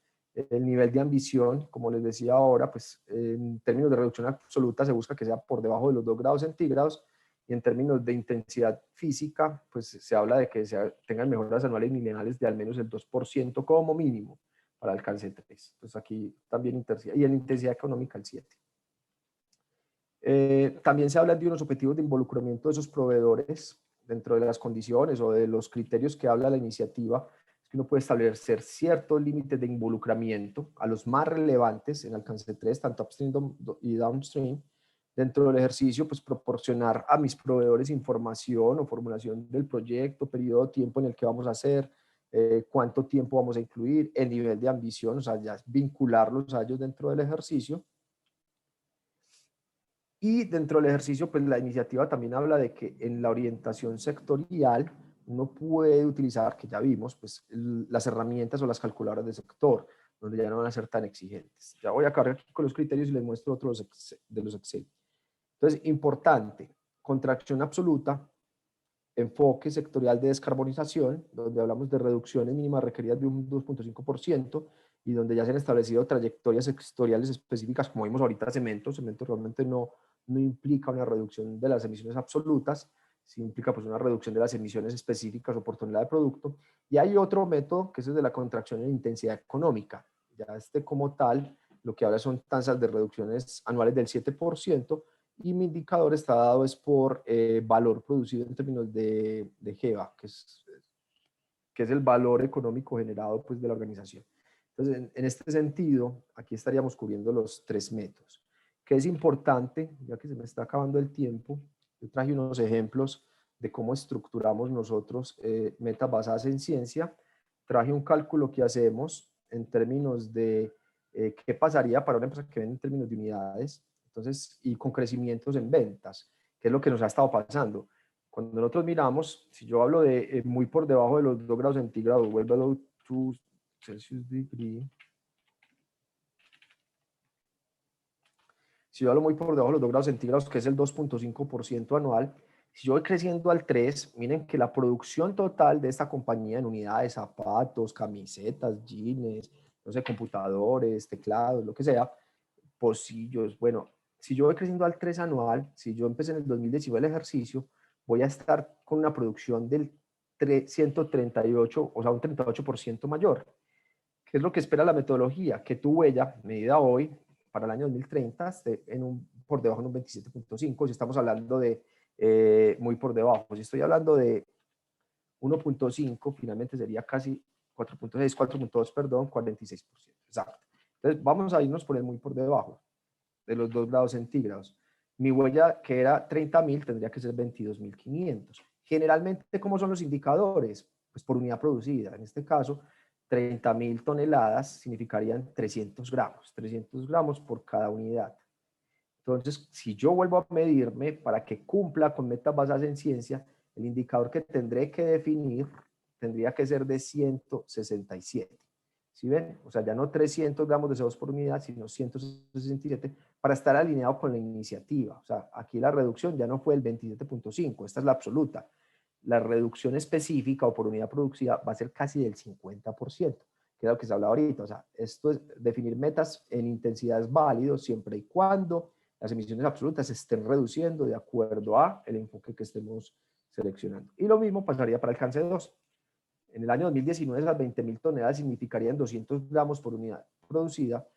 El nivel de ambición, como les decía ahora, pues en términos de reducción absoluta se busca que sea por debajo de los 2 grados centígrados, y en términos de intensidad física, pues se habla de que tengan mejoras anuales y lineales de al menos el 2% como mínimo para alcance 3. Entonces aquí también intensidad, y en intensidad económica el 7. También se habla de unos objetivos de involucramiento de esos proveedores dentro de las condiciones o de los criterios que habla la iniciativa. Es que uno puede establecer ciertos límites de involucramiento a los más relevantes en alcance 3, tanto upstream y downstream. Dentro del ejercicio, pues proporcionar a mis proveedores información o formulación del proyecto, periodo de tiempo en el que vamos a hacer, cuánto tiempo vamos a incluir, el nivel de ambición, o sea, ya vincularlos a ellos dentro del ejercicio. Y dentro del ejercicio, pues la iniciativa también habla de que en la orientación sectorial uno puede utilizar, que ya vimos, pues las herramientas o las calculadoras de sector, donde ya no van a ser tan exigentes. Ya voy a acabar aquí con los criterios y les muestro otros de los Excel. Entonces, importante, contracción absoluta, enfoque sectorial de descarbonización, donde hablamos de reducciones mínimas requeridas de un 2.5%, y donde ya se han establecido trayectorias sectoriales específicas, como vimos ahorita cemento realmente no implica una reducción de las emisiones absolutas, sí implica pues una reducción de las emisiones específicas o por tonelada de producto. Y hay otro método que es el de la contracción en intensidad económica. Ya como tal, lo que habla son tasas de reducciones anuales del 7%, y mi indicador está dado es por valor producido en términos de GEVA, que es el valor económico generado pues, de la organización. Entonces, en este sentido, aquí estaríamos cubriendo los 3 métodos. Que es importante, ya que se me está acabando el tiempo, yo traje unos ejemplos de cómo estructuramos nosotros metas basadas en ciencia. Traje un cálculo que hacemos en términos de qué pasaría para una empresa que vende en términos de unidades, entonces, y con crecimientos en ventas, que es lo que nos ha estado pasando. Cuando nosotros miramos, si yo hablo de muy por debajo de los 2 grados centígrados, well below 2 Celsius degree, si yo hablo muy por debajo de los 2 grados centígrados, que es el 2.5% anual, si yo voy creciendo al 3, miren que la producción total de esta compañía en unidades, zapatos, camisetas, jeans, no sé, computadores, teclados, lo que sea, pocillos, bueno, si yo voy creciendo al 3 anual, si yo empecé en el 2019 el ejercicio, voy a estar con una producción del 138, o sea, un 38% mayor. ¿Qué es lo que espera la metodología? Que tu huella, medida hoy, para el año 2030, esté por debajo de un 27.5, si estamos hablando de muy por debajo. Si estoy hablando de 1.5, finalmente sería casi 4.6, 4.2, perdón, 46%. Exacto. Entonces, vamos a irnos por el muy por debajo de los 2 grados centígrados. Mi huella, que era 30.000, tendría que ser 22.500. Generalmente, ¿cómo son los indicadores? Pues por unidad producida. En este caso, 30.000 toneladas significarían 300 gramos por cada unidad. Entonces, si yo vuelvo a medirme para que cumpla con metas basadas en ciencia, el indicador que tendré que definir tendría que ser de 167. ¿Sí ven? O sea, ya no 300 gramos de CO2 por unidad, sino 167 para estar alineado con la iniciativa. O sea, aquí la reducción ya no fue el 27.5, esta es la absoluta. La reducción específica o por unidad producida va a ser casi del 50%, que es lo que se habla ahorita. O sea, esto es definir metas en intensidades válidos siempre y cuando las emisiones absolutas se estén reduciendo de acuerdo a el enfoque que estemos seleccionando. Y lo mismo pasaría para alcance 2. En el año 2019 esas 20.000 toneladas significarían 200 gramos por unidad producida,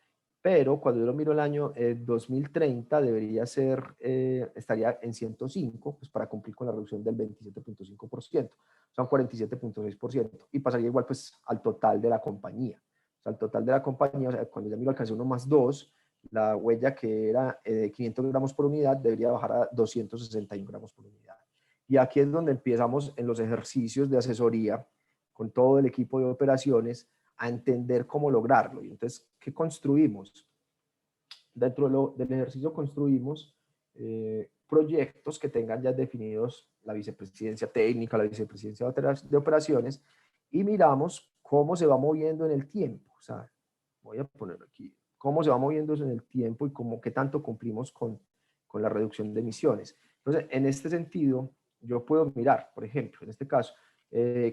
pero cuando yo lo miro el año 2030 debería ser, estaría en 105, pues para cumplir con la reducción del 27.5%, son 47.6%, y pasaría igual pues al total de la compañía. O sea, al total de la compañía, o sea, cuando ya miro alcance 1 más 2, la huella que era de 500 gramos por unidad debería bajar a 261 gramos por unidad. Y aquí es donde empezamos en los ejercicios de asesoría con todo el equipo de operaciones a entender cómo lograrlo. Y entonces, ¿qué construimos? Dentro del ejercicio construimos proyectos que tengan ya definidos la vicepresidencia técnica, la vicepresidencia de operaciones, y miramos cómo se va moviendo en el tiempo. O sea, voy a poner aquí, cómo se va moviendo eso en el tiempo y cómo, qué tanto cumplimos con la reducción de emisiones. Entonces, en este sentido, yo puedo mirar, por ejemplo, en este caso,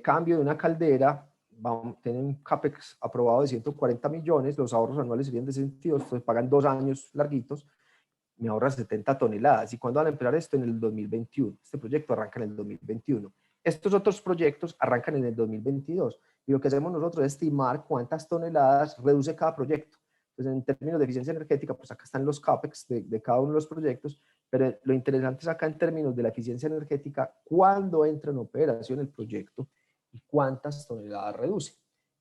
cambio de una caldera, vamos a tener un CAPEX aprobado de 140 millones, los ahorros anuales serían de ese sentido, entonces pagan 2 años larguitos, me ahorra 70 toneladas. ¿Y cuándo van a empezar esto? En el 2021. Este proyecto arranca en el 2021. Estos otros proyectos arrancan en el 2022. Y lo que hacemos nosotros es estimar cuántas toneladas reduce cada proyecto. Entonces, en términos de eficiencia energética, pues acá están los CAPEX de cada uno de los proyectos, pero lo interesante es acá en términos de la eficiencia energética, cuándo entra en operación el proyecto y cuántas toneladas reduce.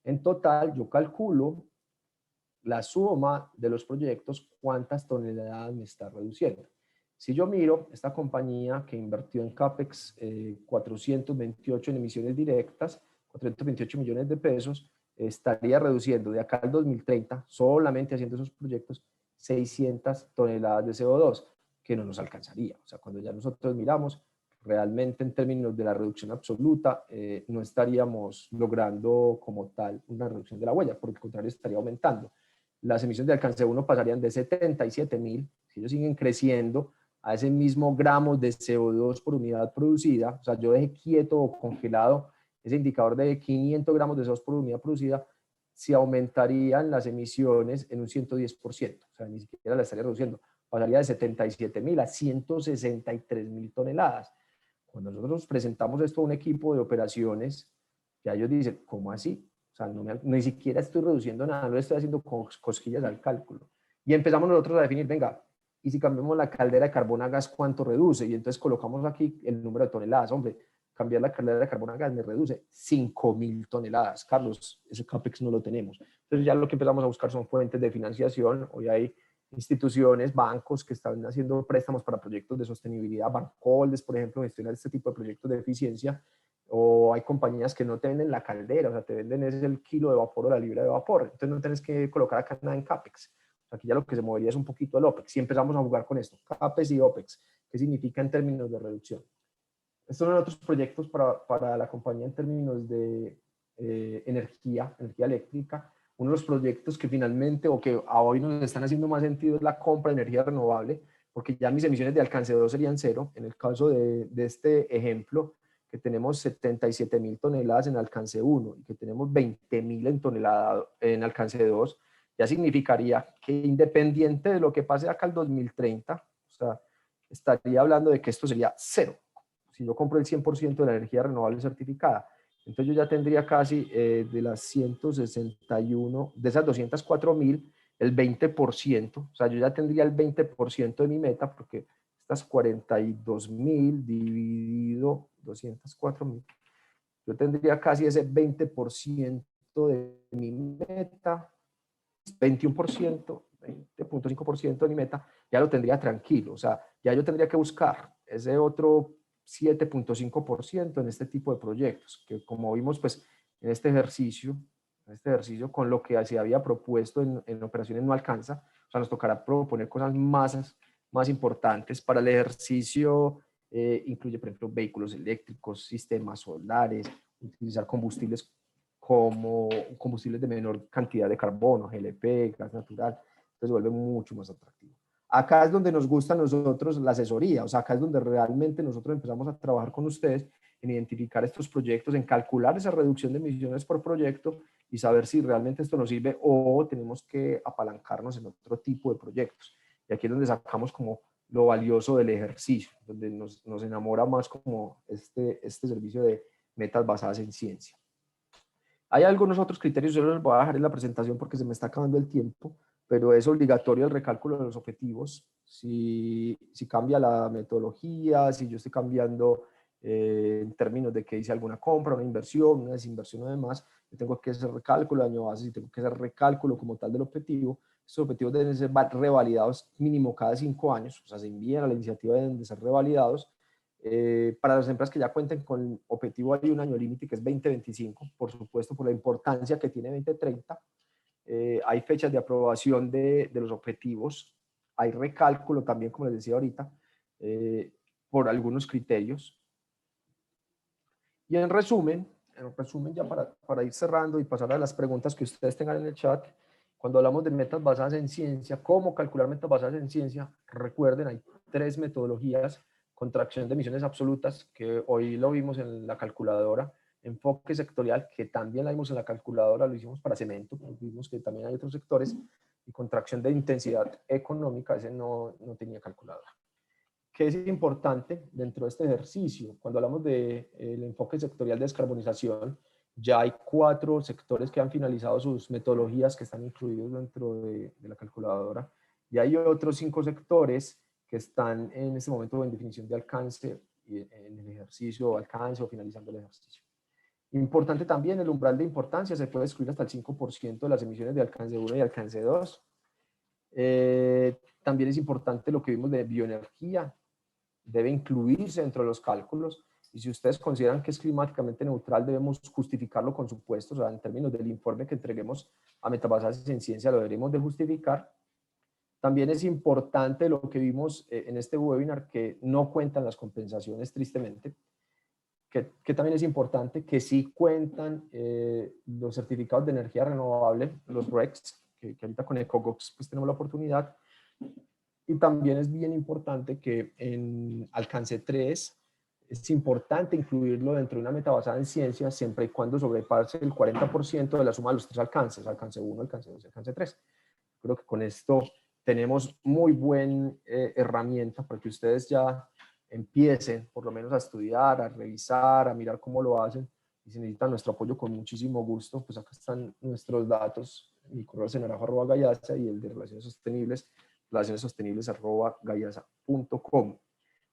En total, yo calculo la suma de los proyectos, cuántas toneladas me está reduciendo. Si yo miro esta compañía que invirtió en CAPEX 428 en emisiones directas, 428 millones de pesos, estaría reduciendo de acá al 2030, solamente haciendo esos proyectos, 600 toneladas de CO2, que no nos alcanzaría. O sea, cuando ya nosotros miramos, realmente en términos de la reducción absoluta, no estaríamos logrando como tal una reducción de la huella, por el contrario estaría aumentando. Las emisiones de alcance 1 pasarían de 77.000, si ellos siguen creciendo, a ese mismo gramos de CO2 por unidad producida, o sea, yo dejé quieto o congelado ese indicador de 500 gramos de CO2 por unidad producida, se aumentarían las emisiones en un 110%, o sea, ni siquiera la estaría reduciendo, pasaría de 77.000 a 163.000 toneladas. Cuando nosotros presentamos esto a un equipo de operaciones, ya ellos dicen, ¿cómo así? O sea, ni siquiera estoy reduciendo nada, no estoy haciendo cosquillas al cálculo. Y empezamos nosotros a definir, venga, y si cambiamos la caldera de carbón a gas, ¿cuánto reduce? Y entonces colocamos aquí el número de toneladas. Hombre, cambiar la caldera de carbón a gas me reduce 5.000 toneladas. Carlos, ese CAPEX no lo tenemos. Entonces ya lo que empezamos a buscar son fuentes de financiación. Hoy hay instituciones, bancos que están haciendo préstamos para proyectos de sostenibilidad. Bancoldes, por ejemplo, gestionan este tipo de proyectos de eficiencia. O hay compañías que no te venden la caldera, o sea, te venden es el kilo de vapor o la libra de vapor. Entonces no tienes que colocar acá nada en CAPEX. Aquí ya lo que se movería es un poquito el OPEX. Y empezamos a jugar con esto, CAPEX y OPEX. ¿Qué significa en términos de reducción? Estos son otros proyectos para la compañía en términos de energía eléctrica. Uno de los proyectos que finalmente, o que a hoy nos están haciendo más sentido, es la compra de energía renovable, porque ya mis emisiones de alcance 2 serían cero. En el caso de este ejemplo, que tenemos 77.000 toneladas en alcance 1 y que tenemos 20.000 en tonelada en alcance 2, ya significaría que independiente de lo que pase acá al 2030, o sea, estaría hablando de que esto sería cero. Si yo compro el 100% de la energía renovable certificada, entonces yo ya tendría casi de las 161, de esas 204.000, el 20%, o sea, yo ya tendría el 20% de mi meta, porque estas 42.000 dividido 204.000, yo tendría casi ese 20% de mi meta, 21%, 20.5% de mi meta, ya lo tendría tranquilo. O sea, ya yo tendría que buscar ese otro 7.5% en este tipo de proyectos, que como vimos, pues, en este ejercicio con lo que se había propuesto en operaciones no alcanza. O sea, nos tocará proponer cosas más importantes. Para el ejercicio incluye, por ejemplo, vehículos eléctricos, sistemas solares, utilizar combustibles como combustibles de menor cantidad de carbono, GLP, gas natural, entonces vuelve mucho más atractivo. Acá es donde nos gusta a nosotros la asesoría, o sea, acá es donde realmente nosotros empezamos a trabajar con ustedes en identificar estos proyectos, en calcular esa reducción de emisiones por proyecto y saber si realmente esto nos sirve o tenemos que apalancarnos en otro tipo de proyectos. Y aquí es donde sacamos como lo valioso del ejercicio, donde nos enamora más como este servicio de metas basadas en ciencia. Hay algunos otros criterios, yo los voy a dejar en la presentación porque se me está acabando el tiempo, pero es obligatorio el recálculo de los objetivos. Si cambia la metodología, si yo estoy cambiando en términos de que hice alguna compra, una inversión, una desinversión o demás, yo tengo que hacer recálculo de año base, y tengo que hacer recálculo como tal del objetivo. Estos objetivos deben ser revalidados mínimo cada 5 años, o sea, se envían a la iniciativa, deben de ser revalidados. Para las empresas que ya cuenten con objetivo hay un año límite que es 2025, por supuesto por la importancia que tiene 2030. Hay fechas de aprobación de los objetivos, hay recálculo también, como les decía ahorita. por algunos criterios. Y en resumen ya para ir cerrando y pasar a las preguntas que ustedes tengan en el chat, cuando hablamos de metas basadas en ciencia, cómo calcular metas basadas en ciencia, recuerden, hay 3 metodologías: contracción de emisiones absolutas, que hoy lo vimos en la calculadora; enfoque sectorial, que también la vimos en la calculadora, lo hicimos para cemento, pero vimos que también hay otros sectores; y contracción de intensidad económica, ese no tenía calculadora. ¿Qué es importante dentro de este ejercicio? Cuando hablamos del enfoque sectorial de descarbonización, ya hay 4 sectores que han finalizado sus metodologías, que están incluidos dentro de la calculadora, y hay otros 5 sectores que están en este momento en definición de alcance, en el ejercicio alcance o finalizando el ejercicio. Importante también, el umbral de importancia se puede excluir hasta el 5% de las emisiones de alcance 1 y alcance 2. También es importante lo que vimos de bioenergía, debe incluirse dentro de los cálculos, y si ustedes consideran que es climáticamente neutral, debemos justificarlo con supuestos, o sea, en términos del informe que entreguemos a metas basadas en ciencia, lo deberemos de justificar. También es importante lo que vimos en este webinar, que no cuentan las compensaciones, tristemente, que también es importante que sí cuentan los certificados de energía renovable, los RECs, que ahorita con EcoGox pues tenemos la oportunidad. Y también es bien importante que en alcance 3 es importante incluirlo dentro de una meta basada en ciencia, siempre y cuando sobrepase el 40% de la suma de los 3 alcances, alcance 1, alcance 2 y alcance 3. Creo que con esto tenemos muy buena herramienta para que ustedes ya empiecen por lo menos a estudiar, a revisar, a mirar cómo lo hacen. Y si necesitan nuestro apoyo, con muchísimo gusto, pues acá están nuestros datos: mi correo es senarajo@gayasa y el de relaciones sostenibles@gayasa.com.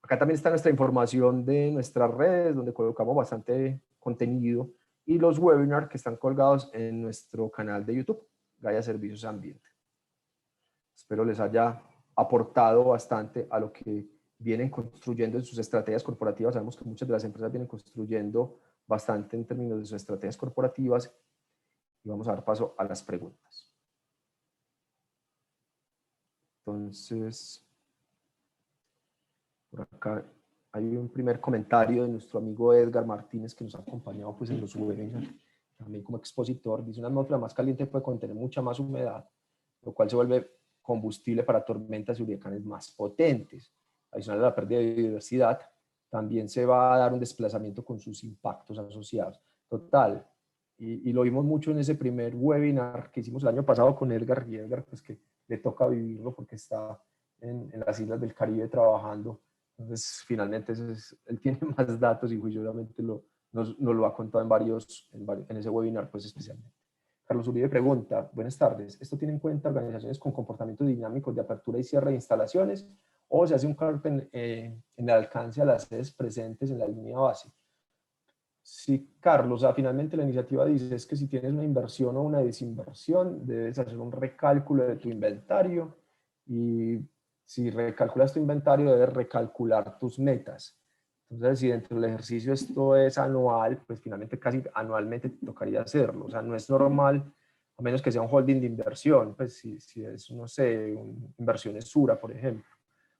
Acá también está nuestra información de nuestras redes, donde colocamos bastante contenido, y los webinars que están colgados en nuestro canal de YouTube, Gaia Servicios Ambiente. Espero les haya aportado bastante a lo que vienen construyendo en sus estrategias corporativas. Sabemos que muchas de las empresas vienen construyendo bastante en términos de sus estrategias corporativas, y vamos a dar paso a las preguntas. Entonces, por acá hay un primer comentario de nuestro amigo Edgar Martínez, que nos ha acompañado pues en los webinars, también como expositor. Dice: una atmósfera más caliente puede contener mucha más humedad, lo cual se vuelve combustible para tormentas y huracanes más potentes. Adicional a la pérdida de biodiversidad, también se va a dar un desplazamiento con sus impactos asociados. Total, y lo vimos mucho en ese primer webinar que hicimos el año pasado con Edgar, y Edgar pues que le toca vivirlo porque está en las islas del Caribe trabajando. Entonces, finalmente, él tiene más datos, y juiciosamente nos lo ha contado en ese webinar, pues especialmente. Carlos Uribe pregunta: buenas tardes, ¿esto tiene en cuenta organizaciones con comportamientos dinámicos de apertura y cierre de instalaciones, o se hace un cálculo en el alcance a las sedes presentes en la línea base? Sí, Carlos, finalmente la iniciativa dice es que si tienes una inversión o una desinversión, debes hacer un recálculo de tu inventario, y si recalculas tu inventario, debes recalcular tus metas. Entonces, si dentro del ejercicio esto es anual, pues finalmente casi anualmente te tocaría hacerlo. O sea, no es normal, a menos que sea un holding de inversión, pues si es, no sé, inversiones Sura, por ejemplo.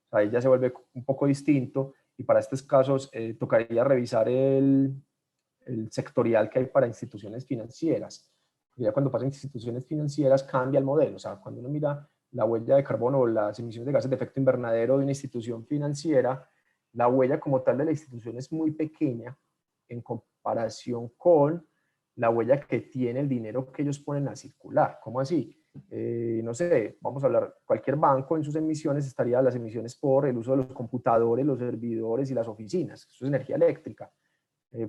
O sea, ahí ya se vuelve un poco distinto, y para estos casos tocaría revisar el sectorial que hay para instituciones financieras. Ya cuando pasa a instituciones financieras cambia el modelo. O sea, cuando uno mira la huella de carbono o las emisiones de gases de efecto invernadero de una institución financiera, la huella como tal de la institución es muy pequeña en comparación con la huella que tiene el dinero que ellos ponen a circular. ¿Cómo así? No sé, vamos a hablar, cualquier banco en sus emisiones estaría las emisiones por el uso de los computadores, los servidores y las oficinas. Eso es energía eléctrica,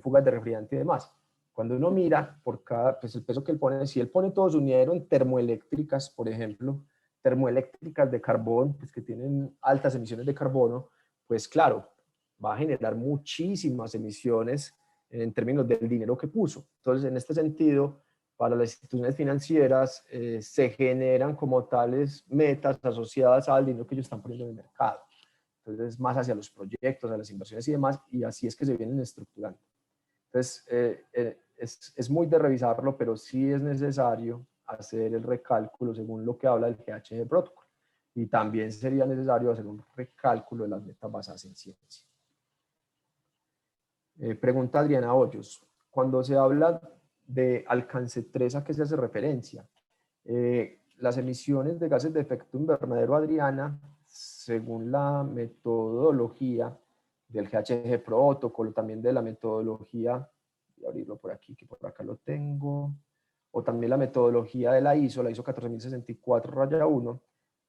fugas de refrigerante y demás. Cuando uno mira por cada, pues el peso que él pone, si él pone todo su dinero en termoeléctricas, por ejemplo, termoeléctricas de carbón, pues que tienen altas emisiones de carbono, pues claro, va a generar muchísimas emisiones en términos del dinero que puso. Entonces, en este sentido, para las instituciones financieras se generan como tales metas asociadas al dinero que ellos están poniendo en el mercado. Entonces, más hacia los proyectos, a las inversiones y demás, y así es que se vienen estructurando. Entonces, es muy de revisarlo, pero sí es necesario hacer el recálculo según lo que habla el GHG Protocol. y también sería necesario hacer un recálculo de las metas basadas en ciencia. Pregunta Adriana Hoyos, cuando se habla de alcance 3, ¿a qué se hace referencia? Las emisiones de gases de efecto invernadero, Adriana, según la metodología del GHG Protocol, también de la metodología, voy a abrirlo por aquí, que por acá lo tengo, o también la metodología de la ISO 14064-1,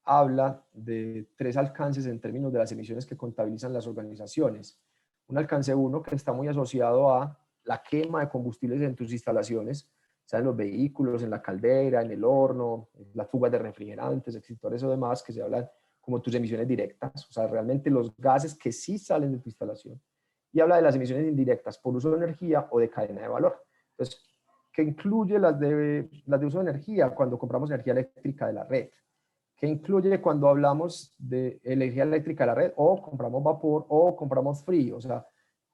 habla de 3 alcances en términos de las emisiones que contabilizan las organizaciones. Un alcance 1 que está muy asociado a la quema de combustibles en tus instalaciones, sea en los vehículos, en la caldera, en el horno, las fugas de refrigerantes, extintores o demás, que se hablan como tus emisiones directas, o sea, realmente los gases que sí salen de tu instalación. Y habla de las emisiones indirectas por uso de energía o de cadena de valor. Entonces, ¿qué incluye las de uso de energía cuando compramos energía eléctrica de la red? ¿Qué incluye cuando hablamos de energía eléctrica de la red o compramos vapor o compramos frío? O sea,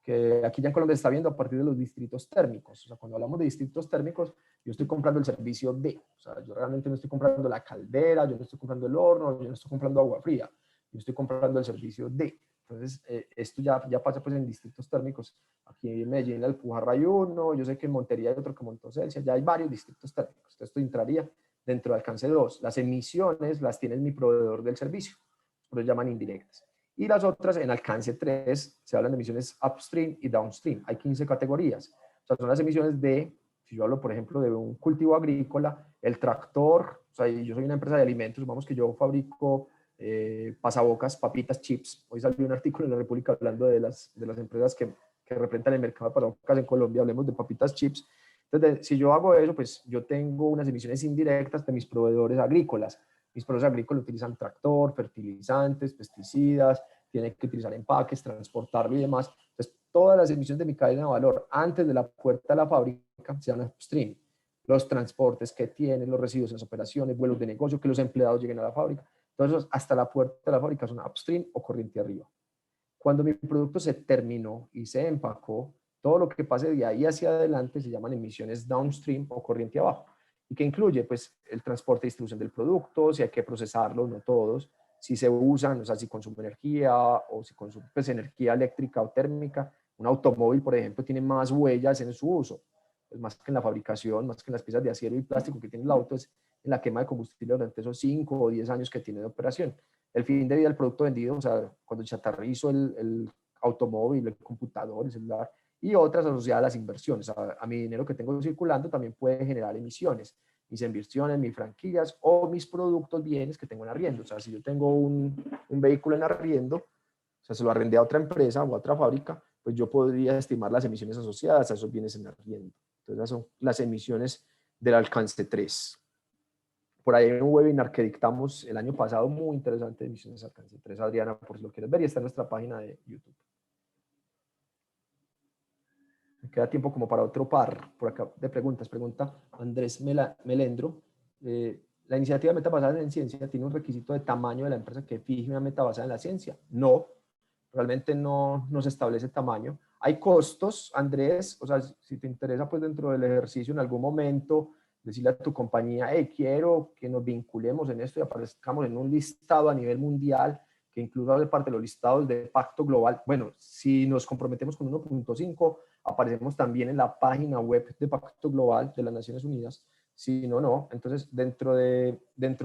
que aquí ya en Colombia se está viendo a partir de los distritos térmicos. O sea, cuando hablamos de distritos térmicos, yo estoy comprando el servicio de, o sea, yo realmente no estoy comprando la caldera, yo no estoy comprando el horno, yo no estoy comprando agua fría, yo estoy comprando el servicio de. Entonces, esto ya pasa pues en distritos térmicos. Aquí en Medellín, en Alpujarra hay uno, yo sé que en Montería hay otro que Montocelsia, ya hay varios distritos térmicos. Entonces, esto entraría dentro de alcance 2. Las emisiones las tiene mi proveedor del servicio, pero llaman indirectas. Y las otras en alcance 3 se hablan de emisiones upstream y downstream. Hay 15 categorías. O sea, son las emisiones de, si yo hablo, por ejemplo, de un cultivo agrícola, el tractor, o sea, yo soy una empresa de alimentos, vamos que yo fabrico pasabocas, papitas, chips. Hoy salió un artículo en la República hablando de las empresas que representan el mercado de pasabocas en Colombia, hablemos de papitas, chips. Entonces, si yo hago eso, pues yo tengo unas emisiones indirectas de mis proveedores agrícolas. Mis proveedores agrícolas utilizan tractor, fertilizantes, pesticidas, tienen que utilizar empaques, transportarlo y demás. Entonces, todas las emisiones de mi cadena de valor antes de la puerta de la fábrica se llaman upstream. Los transportes que tienen, los residuos en las operaciones, vuelos de negocio, que los empleados lleguen a la fábrica. Entonces, hasta la puerta de la fábrica son upstream o corriente arriba. Cuando mi producto se terminó y se empacó, todo lo que pase de ahí hacia adelante se llaman emisiones downstream o corriente abajo. ¿Y qué incluye? Pues el transporte y distribución del producto, si hay que procesarlo, no todos, si se usan, o sea, si consume energía o si consume pues, energía eléctrica o térmica. Un automóvil, por ejemplo, tiene más huellas en su uso, pues más que en la fabricación, más que en las piezas de acero y plástico que tiene el auto, es en la quema de combustible durante esos 5 o 10 años que tiene de operación. El fin de vida del producto vendido, o sea, cuando chatarrizo el automóvil, el computador, el celular, y otras asociadas a las inversiones. A mi dinero que tengo circulando también puede generar emisiones, mis inversiones, mis franquicias o mis productos, bienes que tengo en arriendo. O sea, si yo tengo un vehículo en arriendo, o sea, se lo arrendé a otra empresa o a otra fábrica, pues yo podría estimar las emisiones asociadas a esos bienes en arriendo. Entonces, esas son las emisiones del alcance 3. Por ahí hay un webinar que dictamos el año pasado, muy interesante, de emisiones alcance 3, Adriana, por si lo quieres ver, y está en nuestra página de YouTube. Me queda tiempo como para otro par por acá de preguntas. Pregunta Andrés Melendro. ¿La iniciativa Meta Basada en Ciencia tiene un requisito de tamaño de la empresa que fije una meta basada en la ciencia? No, realmente no se establece tamaño. Hay costos, Andrés, o sea, si te interesa, pues dentro del ejercicio en algún momento, decirle a tu compañía, hey, quiero que nos vinculemos en esto y aparezcamos en un listado a nivel mundial que incluya de parte de los listados de Pacto Global. Bueno, si nos comprometemos con 1.5, aparecemos también en la página web de Pacto Global de las Naciones Unidas. Si no, no. Entonces, dentro del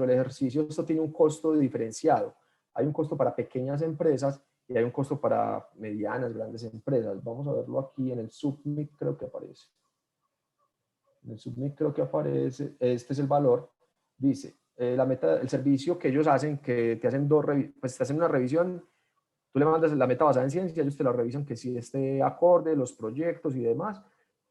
ejercicio, esto tiene un costo diferenciado. Hay un costo para pequeñas empresas y hay un costo para medianas, grandes empresas. Vamos a verlo aquí en el Submit, creo que aparece. En el Submit creo que aparece, este es el valor. Dice, la meta, el servicio que ellos hacen, que te hacen pues te hacen una revisión, tú le mandas la meta basada en ciencia, ellos te la revisan que si esté acorde, los proyectos y demás,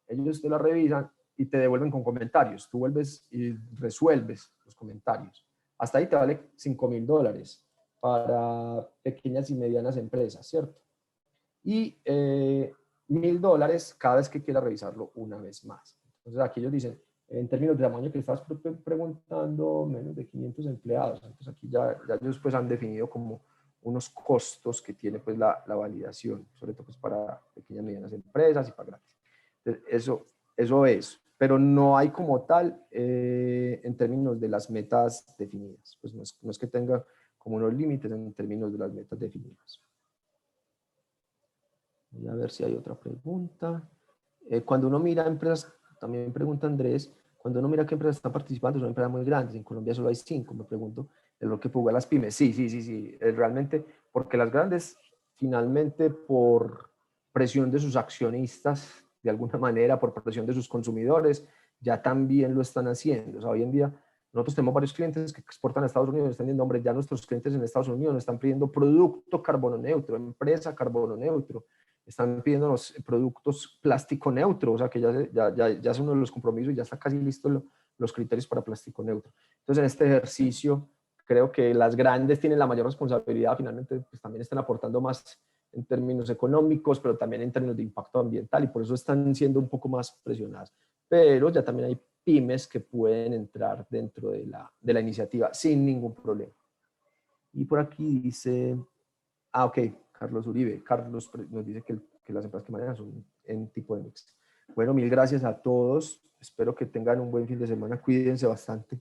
ellos te la revisan y te devuelven con comentarios. Tú vuelves y resuelves los comentarios. Hasta ahí te vale $5,000 para pequeñas y medianas empresas, ¿cierto? Y $1,000 cada vez que quiera revisarlo una vez más. Entonces aquí ellos dicen, en términos de tamaño que estás preguntando, menos de 500 empleados. Entonces aquí ya ellos pues han definido como unos costos que tiene pues la validación, sobre todo pues para pequeñas y medianas empresas y para grandes. Entonces, eso es, pero no hay como tal en términos de las metas definidas. Pues no es que tenga como unos límites en términos de las metas definidas. Voy a ver si hay otra pregunta. Cuando uno mira empresas, también pregunta Andrés, cuando uno mira qué empresas están participando, son empresas muy grandes, en Colombia solo hay 5, me pregunto, el rol que puede jugar las pymes. Sí, realmente, porque las grandes, finalmente, por presión de sus accionistas, de alguna manera, por presión de sus consumidores, ya también lo están haciendo. O sea, hoy en día, nosotros tenemos varios clientes que exportan a Estados Unidos, están diciendo, hombre, ya nuestros clientes en Estados Unidos nos están pidiendo producto carbono neutro, empresa carbono neutro, están pidiendo los productos plástico neutro, o sea que ya es uno de los compromisos y ya está casi listo los criterios para plástico neutro. Entonces, en este ejercicio, creo que las grandes tienen la mayor responsabilidad, finalmente, pues también están aportando más en términos económicos, pero también en términos de impacto ambiental, y por eso están siendo un poco más presionadas. Pero ya también hay pymes que pueden entrar dentro de la iniciativa sin ningún problema. Y por aquí dice, ok, Carlos Uribe. Carlos nos dice que las empresas que manejan son en tipo de mix. Bueno, mil gracias a todos. Espero que tengan un buen fin de semana. Cuídense bastante.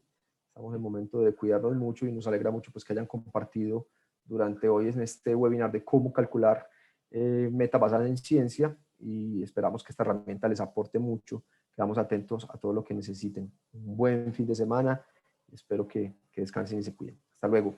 Estamos en el momento de cuidarnos mucho y nos alegra mucho pues, que hayan compartido durante hoy en este webinar de cómo calcular meta basada en ciencia, y esperamos que esta herramienta les aporte mucho. Quedamos atentos a todo lo que necesiten. Un buen fin de semana. Espero que descansen y se cuiden. Hasta luego.